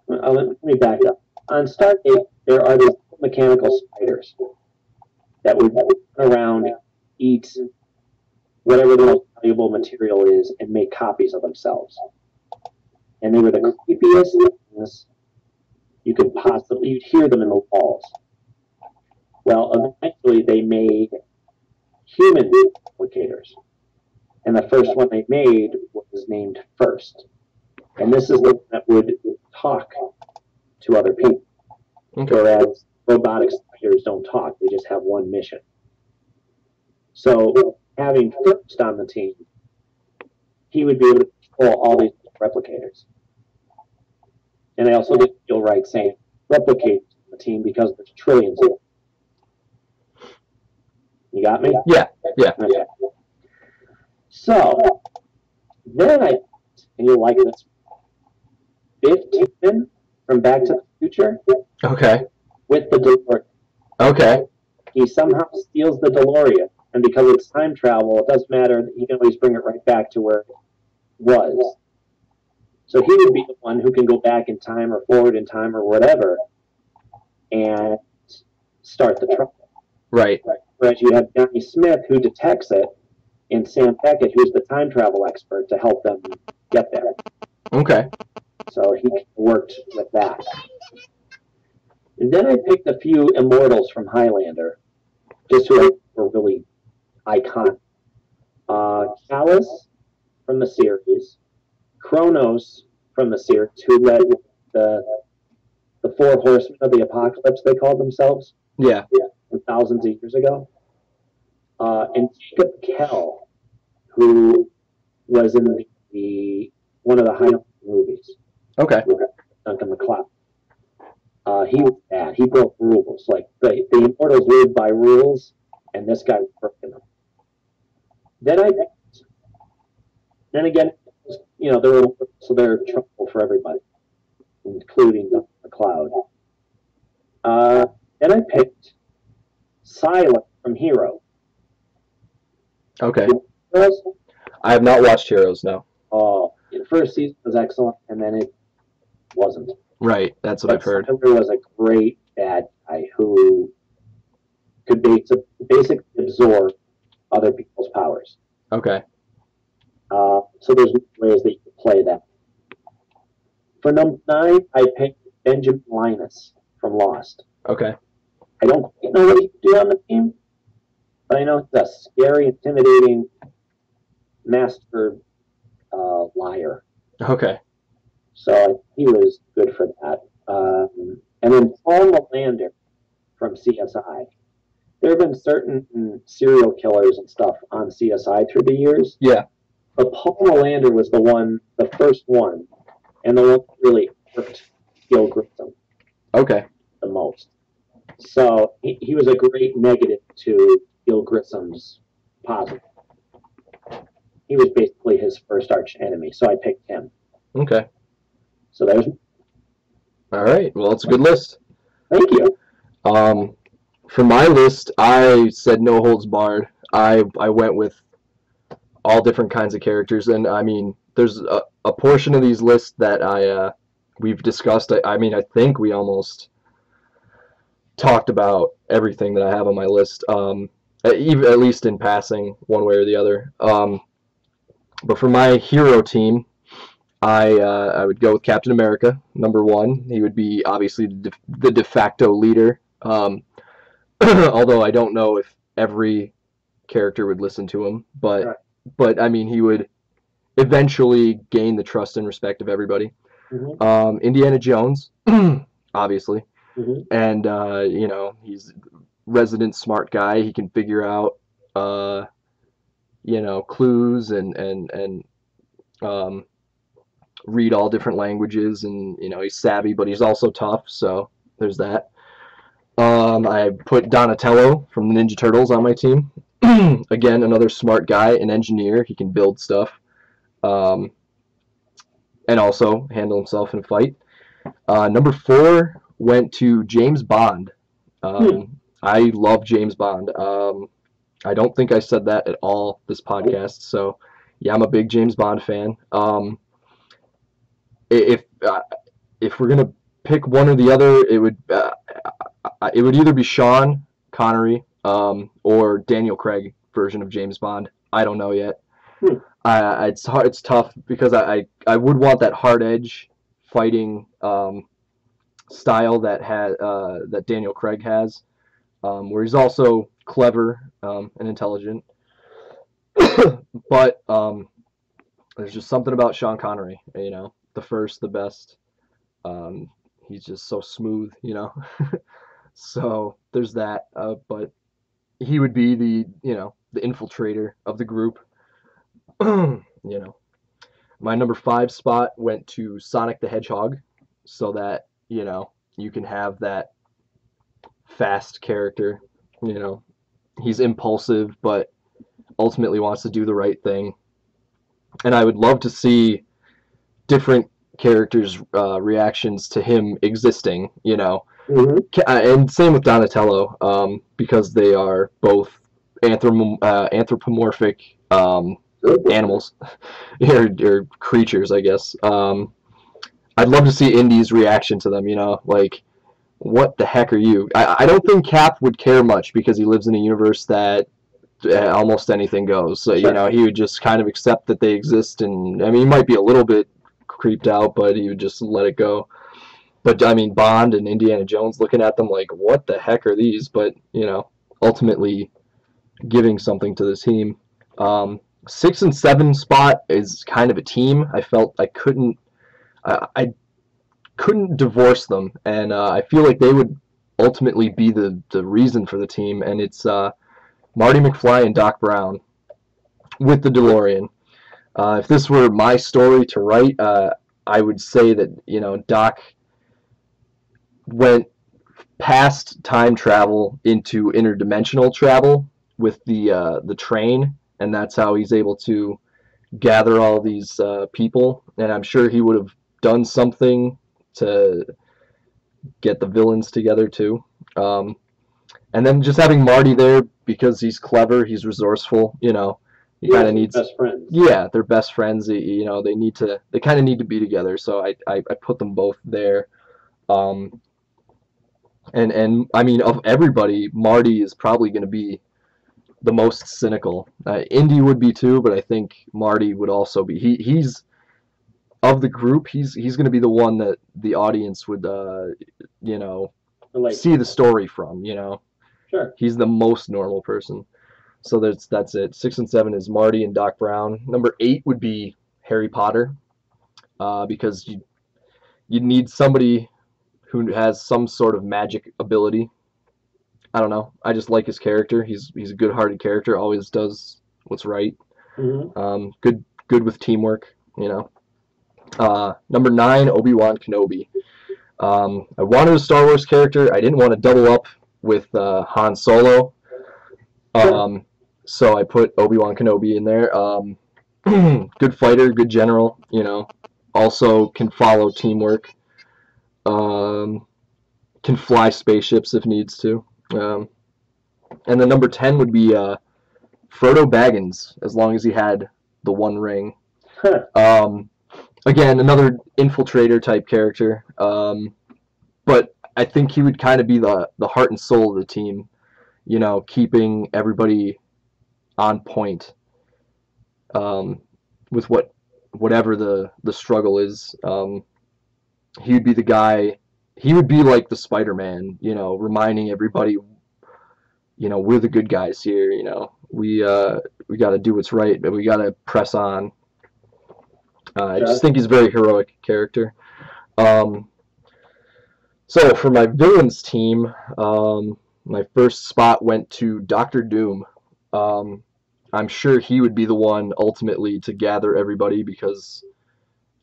Let me back up. On Stargate, there are these mechanical spiders that would run around, eat whatever the most valuable material is, and make copies of themselves. And they were the creepiest things you'd hear them in the walls. Well, eventually they made human replicators. And the first one they made was named First. And this is the one that would talk to other people. Okay. Whereas robotic spiders don't talk, they just have one mission. So having First on the team, he would be able to control all these replicators. And I also didn't feel right saying replicators on the team because there's trillions of them. You got me? Yeah. Okay. So then and you'll like this, Biff Tannen from Back to the Future. Okay. With the DeLorean. Okay. He somehow steals the DeLorean, and because it's time travel, it doesn't matter. He can always bring it right back to where it was. So he would be the one who can go back in time or forward in time or whatever and start the trouble. Right. Whereas you have Johnny Smith who detects it, and Sam Beckett who's the time travel expert to help them get there. Okay. So he worked with that. And then I picked a few immortals from Highlander, just who were really iconic. Teal'c from the series, Kronos from the series, who led the Four Horsemen of the Apocalypse, they called themselves. Yeah. Thousands of years ago. And Jacob Kell, who was in one of the Highlander movies. Okay. Duncan MacLeod. He was bad. He broke rules. Like the Immortals lived by rules, and this guy was breaking them. Then again, they're trouble for everybody, including Duncan MacLeod. Then I picked Silent from Hero. Okay. I have not watched Heroes, no. The first season was excellent, and then it wasn't. Right, that's what I've heard. There was a great bad guy who could basically absorb other people's powers. Okay. So there's ways that you can play that. For number 9, I picked Benjamin Linus from Lost. Okay. I don't quite know what he can do on the team, but I know he's a scary, intimidating master liar. Okay. So he was good for that. And then Paul Melander from CSI. There have been certain serial killers and stuff on CSI through the years. Yeah. But Paul Melander was the first one, and the one that really hurt Gil Grissom. Okay. The most. So he was a great negative to Gil Grissom's positive. he was basically his first arch enemy, so I picked him. Okay. So there's. All right. Well, it's a good list. Thank you. For my list, I said no holds barred. I went with all different kinds of characters, and I mean, there's a portion of these lists that we've discussed. I mean, I think we almost talked about everything that I have on my list, at least in passing, one way or the other. But for my hero team, I would go with Captain America, number one. He would be obviously the de facto leader. Although I don't know if every character would listen to him, but I mean, he would eventually gain the trust and respect of everybody. Mm-hmm. Indiana Jones, obviously, mm-hmm. and you know, he's resident smart guy. He can figure out you know, clues and read all different languages, and you know, he's savvy, but he's also tough. So there's that. I put Donatello from the Ninja Turtles on my team. Again, another smart guy, an engineer. He can build stuff, and also handle himself in a fight. Number 4 went to James Bond. I love James Bond. I don't think I said that at all this podcast. So, yeah, I'm a big James Bond fan. If we're gonna pick one or the other, it would either be Sean Connery or Daniel Craig version of James Bond. I don't know yet. It's hard. It's tough because I would want that hard edge fighting style that Daniel Craig has, where he's also clever and intelligent. But there's just something about Sean Connery. You know, the first, the best. He's just so smooth. You know. So there's that, but he would be the infiltrator of the group. You know, my number 5 spot went to Sonic the Hedgehog, so that you know you can have that fast character. You know, he's impulsive, but ultimately wants to do the right thing. And I would love to see different characters' reactions to him existing. You know. Mm-hmm. And same with Donatello, because they are both anthropomorphic animals, or creatures, I guess. I'd love to see Indy's reaction to them, you know, like, what the heck are you? I don't think Cap would care much because he lives in a universe that almost anything goes. So, you know, he would just kind of accept that they exist, and, I mean, he might be a little bit creeped out, but he would just let it go. But, I mean, Bond and Indiana Jones looking at them like, what the heck are these? But, you know, ultimately giving something to the team. 6 and 7 spot is kind of a team. I felt I couldn't divorce them. And I feel like they would ultimately be the reason for the team. And it's Marty McFly and Doc Brown with the DeLorean. If this were my story to write, I would say that, you know, Doc went past time travel into interdimensional travel with the train, and that's how he's able to gather all these people. And I'm sure he would have done something to get the villains together too. And then just having Marty there because he's clever, he's resourceful. You know, he kind of needs best friends. Yeah, they're best friends. You know, they kind of need to be together. So I put them both there. And I mean, of everybody, Marty is probably going to be the most cynical. Indy would be too, but I think Marty would also be. He's of the group. He's going to be the one that the audience would, you know, see the story from. You know, sure. He's the most normal person. So that's it. 6 and 7 is Marty and Doc Brown. Number 8 would be Harry Potter, because you need somebody who has some sort of magic ability. I don't know. I just like his character. He's a good-hearted character. Always does what's right. Mm-hmm. Good with teamwork. You know. Number 9, Obi-Wan Kenobi. I wanted a Star Wars character. I didn't want to double up with Han Solo. So I put Obi-Wan Kenobi in there. Good fighter, good general, you know. Also can follow teamwork. Um, can fly spaceships if needs to. Um, and then number 10 would be Frodo Baggins, as long as he had the One Ring. Um, again, another infiltrator type character. But I think he would kind of be the heart and soul of the team, you know, keeping everybody on point with whatever the struggle is. He would be the guy. He would be like the Spider-Man, you know, reminding everybody, you know, we're the good guys here. You know, we got to do what's right, but we got to press on. I just think he's a very heroic character. Um, so for my villains team, my first spot went to Doctor Doom. Um, I'm sure he would be the one ultimately to gather everybody because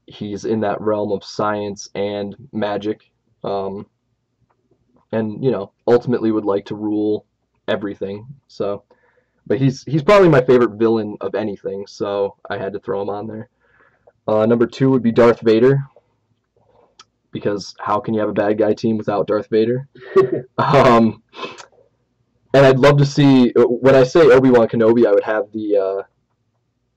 he's in that realm of science and magic, and you know ultimately would like to rule everything. So, but he's probably my favorite villain of anything, so I had to throw him on there. Number 2 would be Darth Vader, because how can you have a bad guy team without Darth Vader? And I'd love to see, when I say Obi-Wan Kenobi, I would have the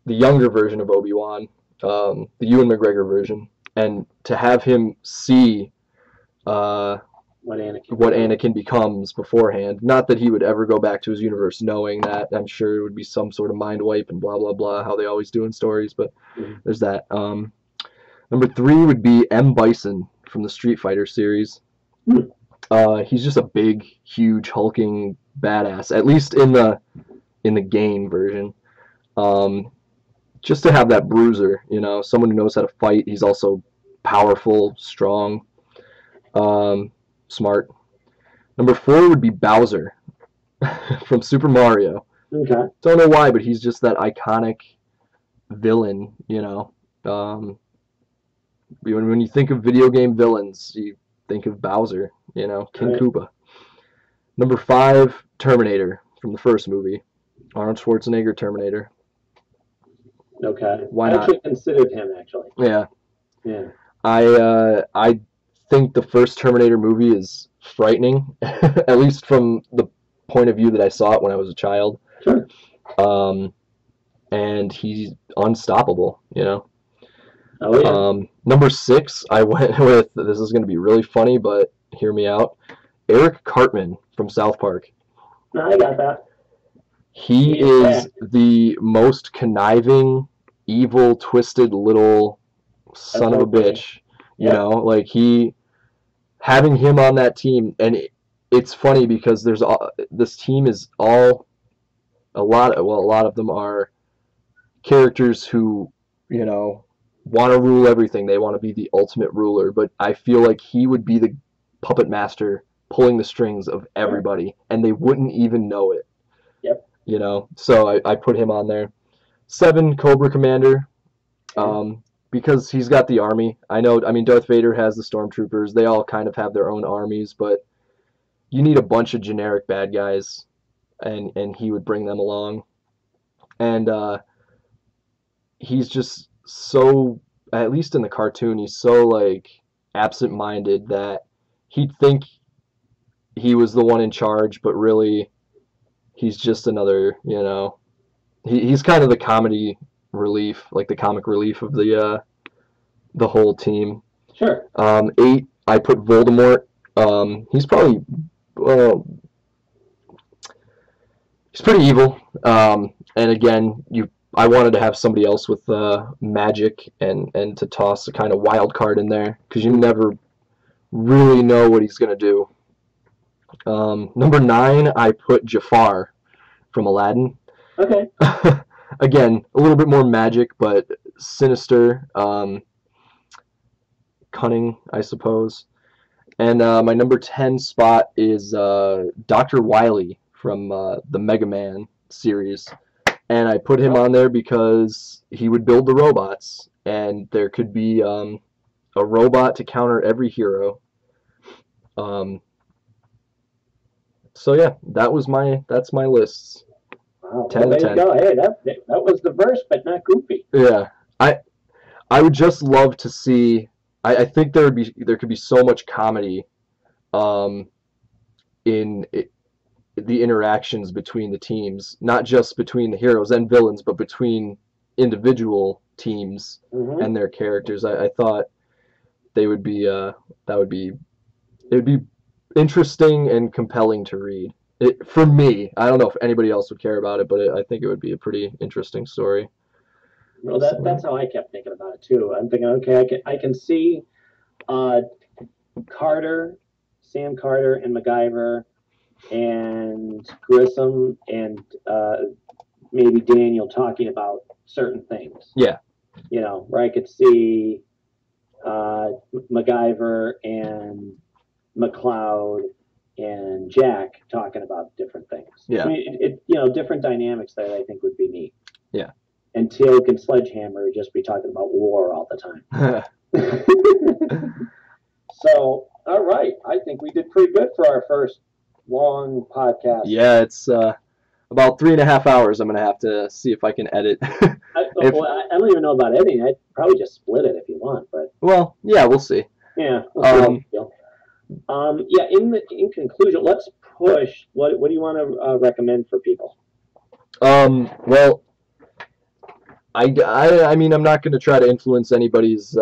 younger version of Obi-Wan, the Ewan McGregor version, and to have him see what Anakin becomes beforehand. Not that he would ever go back to his universe knowing that. I'm sure it would be some sort of mind wipe and blah, blah, blah, how they always do in stories, but there's that. Number 3 would be M. Bison from the Street Fighter series. He's just a big, huge, hulking badass, at least in the game version. Just to have that bruiser, you know, someone who knows how to fight. He's also powerful, strong, smart. Number 4 would be Bowser from Super Mario. Okay. Don't know why, but he's just that iconic villain, you know. When you think of video game villains, you think of Bowser, you know, King Koopa. Number 5, Terminator from the first movie. Arnold Schwarzenegger, Terminator. Okay. Why not? I actually considered him, actually. Yeah. Yeah. I think the first Terminator movie is frightening, at least from the point of view that I saw it when I was a child. Sure. And he's unstoppable, you know. Oh, yeah. Number 6, I went with, this is going to be really funny, but hear me out, Eric Cartman from South Park. No, I got that. He is the most conniving, evil, twisted little son of a bitch. You know, like having him on that team, and it's funny because this team is a lot of them are characters who, you know, want to rule everything. They want to be the ultimate ruler, but I feel like he would be the puppet master pulling the strings of everybody, and they wouldn't even know it. Yep. You know, so I put him on there. 7, Cobra Commander, because he's got the army. I mean, Darth Vader has the stormtroopers. They all kind of have their own armies, but you need a bunch of generic bad guys, and he would bring them along. And he's just so, at least in the cartoon, he's so like absent-minded that he'd think he was the one in charge, but really he's just another, you know, he's kind of the comedy relief, like the comic relief of the whole team. Sure. 8, I put Voldemort. He's probably, he's pretty evil. And again, I wanted to have somebody else with magic and to toss a kind of wild card in there, because you never really know what he's gonna do. Number 9, I put Jafar from Aladdin. Okay. Again, a little bit more magic, but sinister, cunning, I suppose. And my number 10 spot is Dr. Wily from the Mega Man series. And I put him on there because he would build the robots, and there could be a robot to counter every hero. So yeah, that's my lists. Wow. 10 Well, to there you 10. go. Hey, that was diverse, but not goofy. Yeah. I would just love to see. I think there could be so much comedy um, in the interactions between the teams, not just between the heroes and villains, but between individual teams and their characters. I thought they would be that would be it would be interesting and compelling to read. For me, I don't know if anybody else would care about it, but I think it would be a pretty interesting story. Well, that's how I kept thinking about it too. I'm thinking, okay, I can see uh, Carter, Sam Carter, and MacGyver, and Grissom, and maybe Daniel talking about certain things. Yeah. Where I could see MacGyver and McCloud and Jack talking about different things. Yeah. I mean, different dynamics that I think would be neat. Yeah. And Teal'c and Sledgehammer would just be talking about war all the time. So, all right, I think we did pretty good for our first long podcast. Yeah, it's about 3.5 hours. I'm gonna have to see if I can edit. I don't even know about editing. I'd probably just split it if you want, but well, yeah, we'll see. Yeah. Yeah. In conclusion, let's push. What do you want to recommend for people? Well, I mean, I'm not going to try to influence anybody's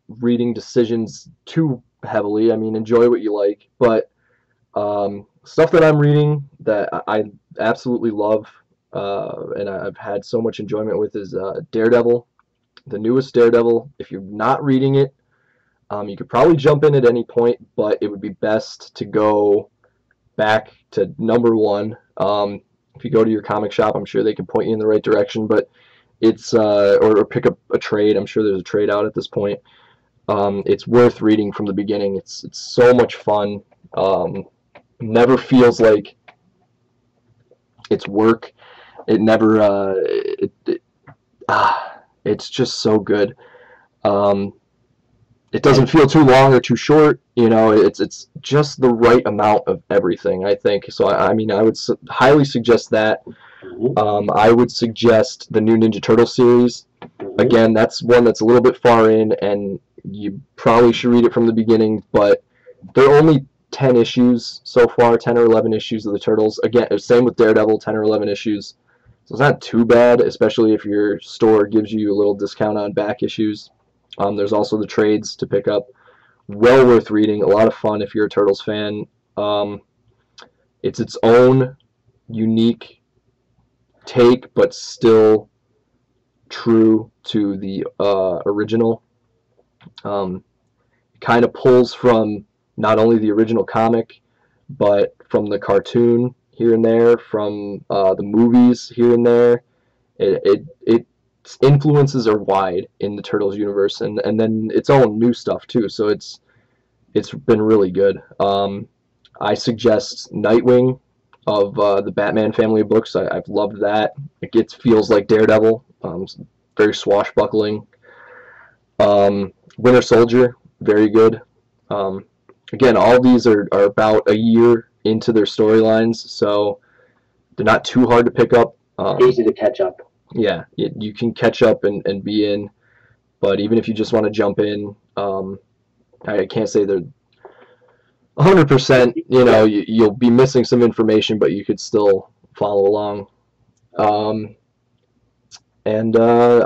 reading decisions too heavily. I mean, enjoy what you like, but stuff that I'm reading that I absolutely love and I've had so much enjoyment with is Daredevil, the newest Daredevil. If you're not reading it, you could probably jump in at any point, but it would be best to go back to #1. If you go to your comic shop, I'm sure they can point you in the right direction, but it's or pick up a trade. I'm sure there's a trade out at this point. It's worth reading from the beginning. It's so much fun. Never feels like it's work. It never it's just so good. It doesn't feel too long or too short. It's just the right amount of everything, I think. So I mean, I would highly suggest that. I would suggest the new Ninja Turtle series. Again, that's one that's a little bit far in, and you probably should read it from the beginning, but there are only 10 issues so far, 10 or 11 issues of the Turtles. Again, same with Daredevil, 10 or 11 issues. So it's not too bad, especially if your store gives you a little discount on back issues. There's also the trades to pick up. Well worth reading, a lot of fun if you're a Turtles fan. It's its own unique take, but still true to the original. Kind of pulls from not only the original comic, but from the cartoon here and there, from the movies here and there. Its influences are wide in the Turtles universe, and then its own new stuff too. So it's been really good. I suggest Nightwing of the Batman family of books. I've loved that. It feels like Daredevil. Very swashbuckling. Winter Soldier, very good. Again, all these are about a year into their storylines, so they're not too hard to pick up. Easy to catch up. Yeah, you can catch up and be in, but even if you just want to jump in, I can't say they're 100%. You'll be missing some information, but you could still follow along. I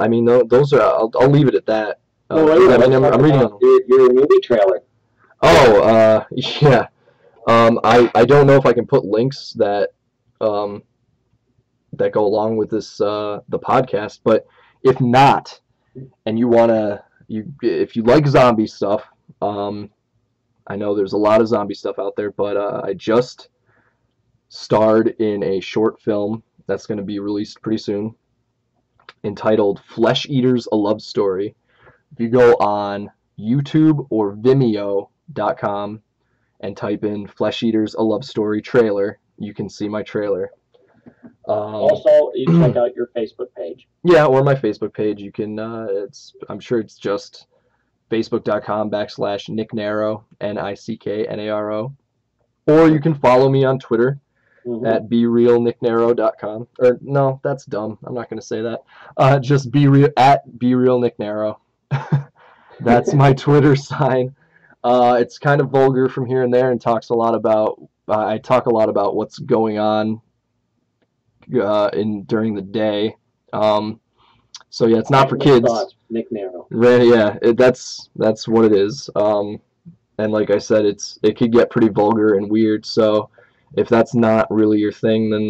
mean, those are. I'll leave it at that. I'm reading your movie trailer. Oh, yeah. I don't know if I can put links that that go along with this the podcast, but if not, and if you like zombie stuff, I know there's a lot of zombie stuff out there, but I just starred in a short film that's going to be released pretty soon, entitled Flesh Eaters: A Love Story. If you go on YouTube or Vimeo.com and type in Flesh Eaters: A Love Story trailer, you can see my trailer. Also, you check out your Facebook page. Yeah, or my Facebook page. You can. I'm sure it's just facebook.com/Nick Naro, NICKNARO, or you can follow me on Twitter at berealnicknarrow.com. Or no, that's dumb. I'm not going to say that. Just at berealnicknarrow. That's my Twitter sign. It's kind of vulgar from here and there, and talks a lot about. I talk a lot about what's going on during the day. So yeah, it's not for kids. Thoughts, Nick Narrow. Right, yeah, that's what it is. And like I said, it could get pretty vulgar and weird. So if that's not really your thing, then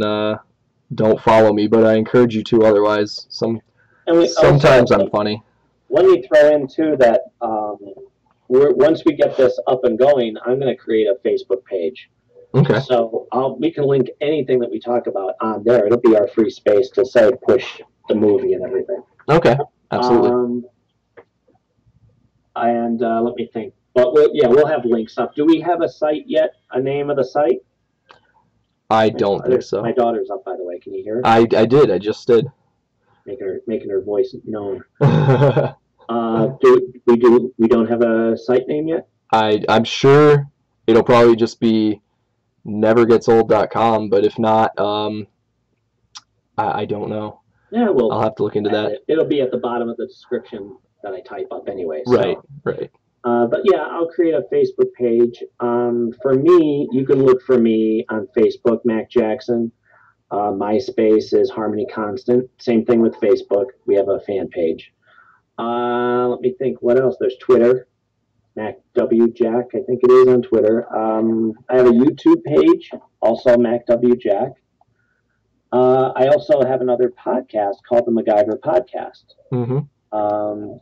don't follow me. But I encourage you to. Otherwise, sometimes I'm funny. Let me throw in too that once we get this up and going, I'm going to create a Facebook page. Okay. So we can link anything that we talk about on there. It'll be our free space to say push the movie and everything. Okay, absolutely. And let me think. But we'll have links up. Do we have a site yet? A name of the site? I don't think so. My daughter's up, by the way. Can you hear her? I did. I just did. Making her voice known. We don't have a site name yet? I'm sure it'll probably just be nevergetsold.com, but if not, I don't know. Yeah, I'll have to look into that. It'll be at the bottom of the description that I type up anyway. Right. But yeah, I'll create a Facebook page. For me, you can look for me on Facebook, Mac Jackson. MySpace is Harmony Constant. Same thing with Facebook. We have a fan page. Let me think. What else? There's Twitter. Mac W Jack, I think it is on Twitter. I have a YouTube page, also Mac W Jack. I also have another podcast called the MacGyver Podcast,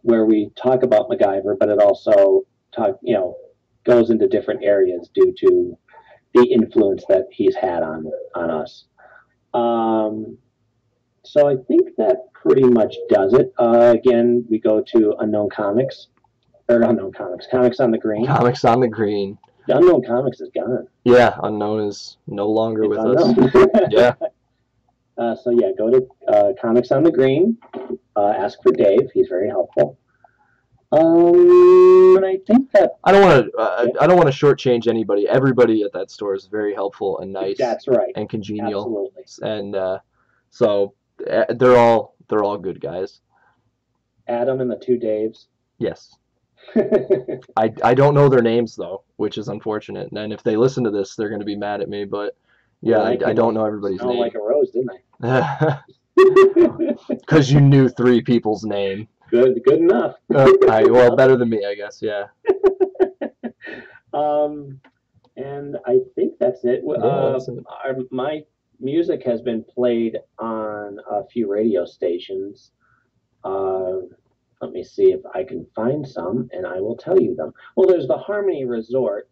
where we talk about MacGyver, but it also goes into different areas due to the influence that he's had on us. So I think that pretty much does it. Again, we go to Comics on the Green. Comics on the Green. The Unknown Comics is gone. Yeah, Unknown is no longer with us. Yeah. So yeah, go to Comics on the Green. Ask for Dave. He's very helpful. And I think that I don't want to shortchange anybody. Everybody at that store is very helpful and nice. That's right. And congenial. Absolutely. And so they're all good guys. Adam and the two Daves. Yes. I don't know their names though, which is unfortunate. And if they listen to this, they're going to be mad at me. But yeah, I don't know everybody's name. Like a rose, didn't I? Because you knew 3 people's name. Good enough. Well, better than me, I guess. Yeah. And I think that's it. My music has been played on a few radio stations. Let me see if I can find some, and I will tell you them. Well, there's the Harmony Resort,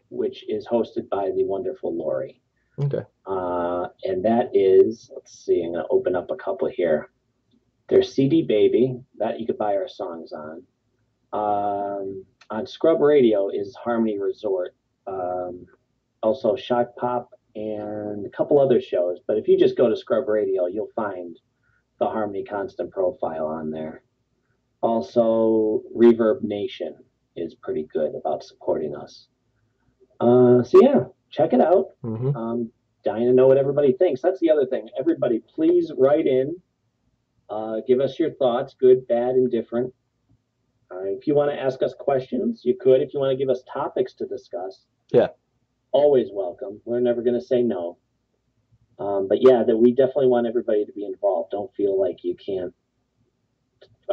which is hosted by the wonderful Lori. Okay. And that is, let's see, I'm going to open up a couple here. There's CD Baby, that you could buy our songs on. On Scrub Radio is Harmony Resort. Also Shock Pop and a couple other shows. But if you just go to Scrub Radio, you'll find the Harmony Constant profile on there. Also, Reverb Nation is pretty good about supporting us. So yeah, check it out. Dying to know what everybody thinks. That's the other thing. Everybody, please write in. Give us your thoughts, good, bad, indifferent. If you want to ask us questions, you could. If you want to give us topics to discuss, yeah, always welcome. We're never going to say no. But yeah, that we definitely want everybody to be involved. Don't feel like you can't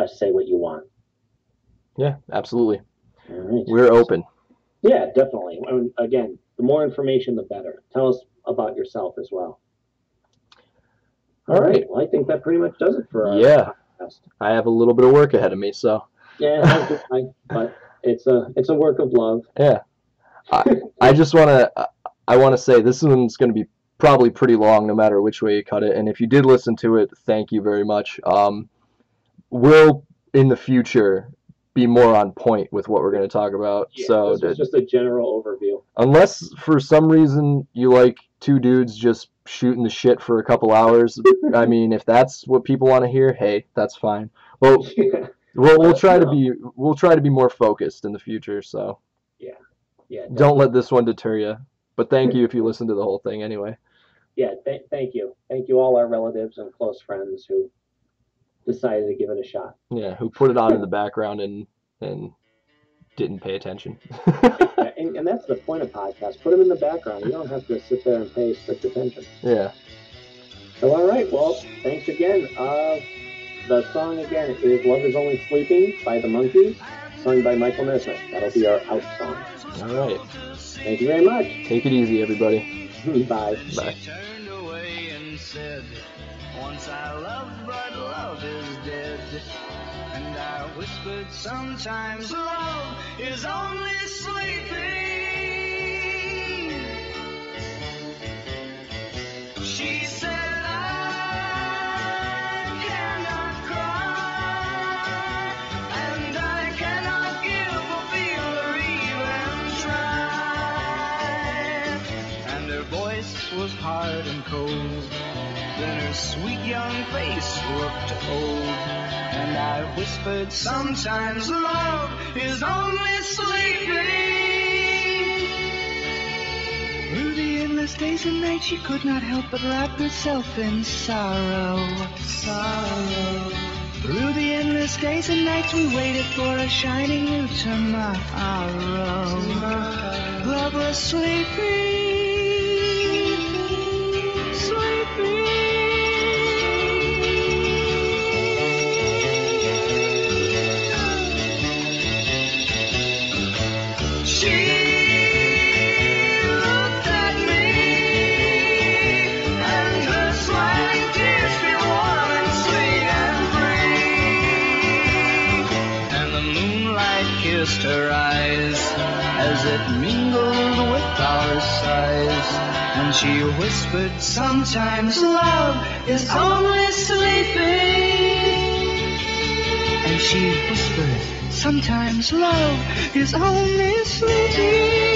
say what you want. Yeah, absolutely. All right. We're open. Yeah, definitely. Again, the more information, the better. Tell us about yourself as well. All right. Well, I think that pretty much does it for our podcast. I have a little bit of work ahead of me, so. Yeah, but it's a work of love. Yeah. I just want to say this one's going to be probably pretty long no matter which way you cut it. And if you did listen to it, thank you very much. We'll, in the future, be more on point with what we're going to talk about. Yeah, so this was just a general overview. Unless for some reason you like 2 dudes just shooting the shit for a couple hours, I mean, if that's what people want to hear, hey, that's fine. Well, we'll try to be more focused in the future. So yeah. Don't let this one deter you. But thank you if you listen to the whole thing anyway. Yeah, thank you. Thank you, all our relatives and close friends who decided to give it a shot. Yeah, who put it on in the background and didn't pay attention. And that's the point of podcasts. Put them in the background. You don't have to sit there and pay strict attention. Yeah. So, all right. Well, thanks again. The song again is Love Is Only Sleeping by the Monkees, sung by Michael Nesmith. That'll be our out song. All right. Thank you very much. Take it easy, everybody. Bye. Bye. She turned away and said, once I loved, but love is dead. And I whispered, sometimes love is only sleeping. She said, I cannot cry, and I cannot give a feel or even try. And her voice was hard and cold, then her sweet young face looked old. And I whispered, sometimes love is only sleeping. Through the endless days and nights she could not help but wrap herself in sorrow. Through the endless days and nights we waited for a shining new tomorrow. Love was sleeping, sleeping. She looked at me, and her smiling tears feel warm and sweet and free. And the moonlight kissed her eyes as it mingled with our sighs. And she whispered, sometimes love is only sleeping. And she whispered, sometimes love is only sleeping.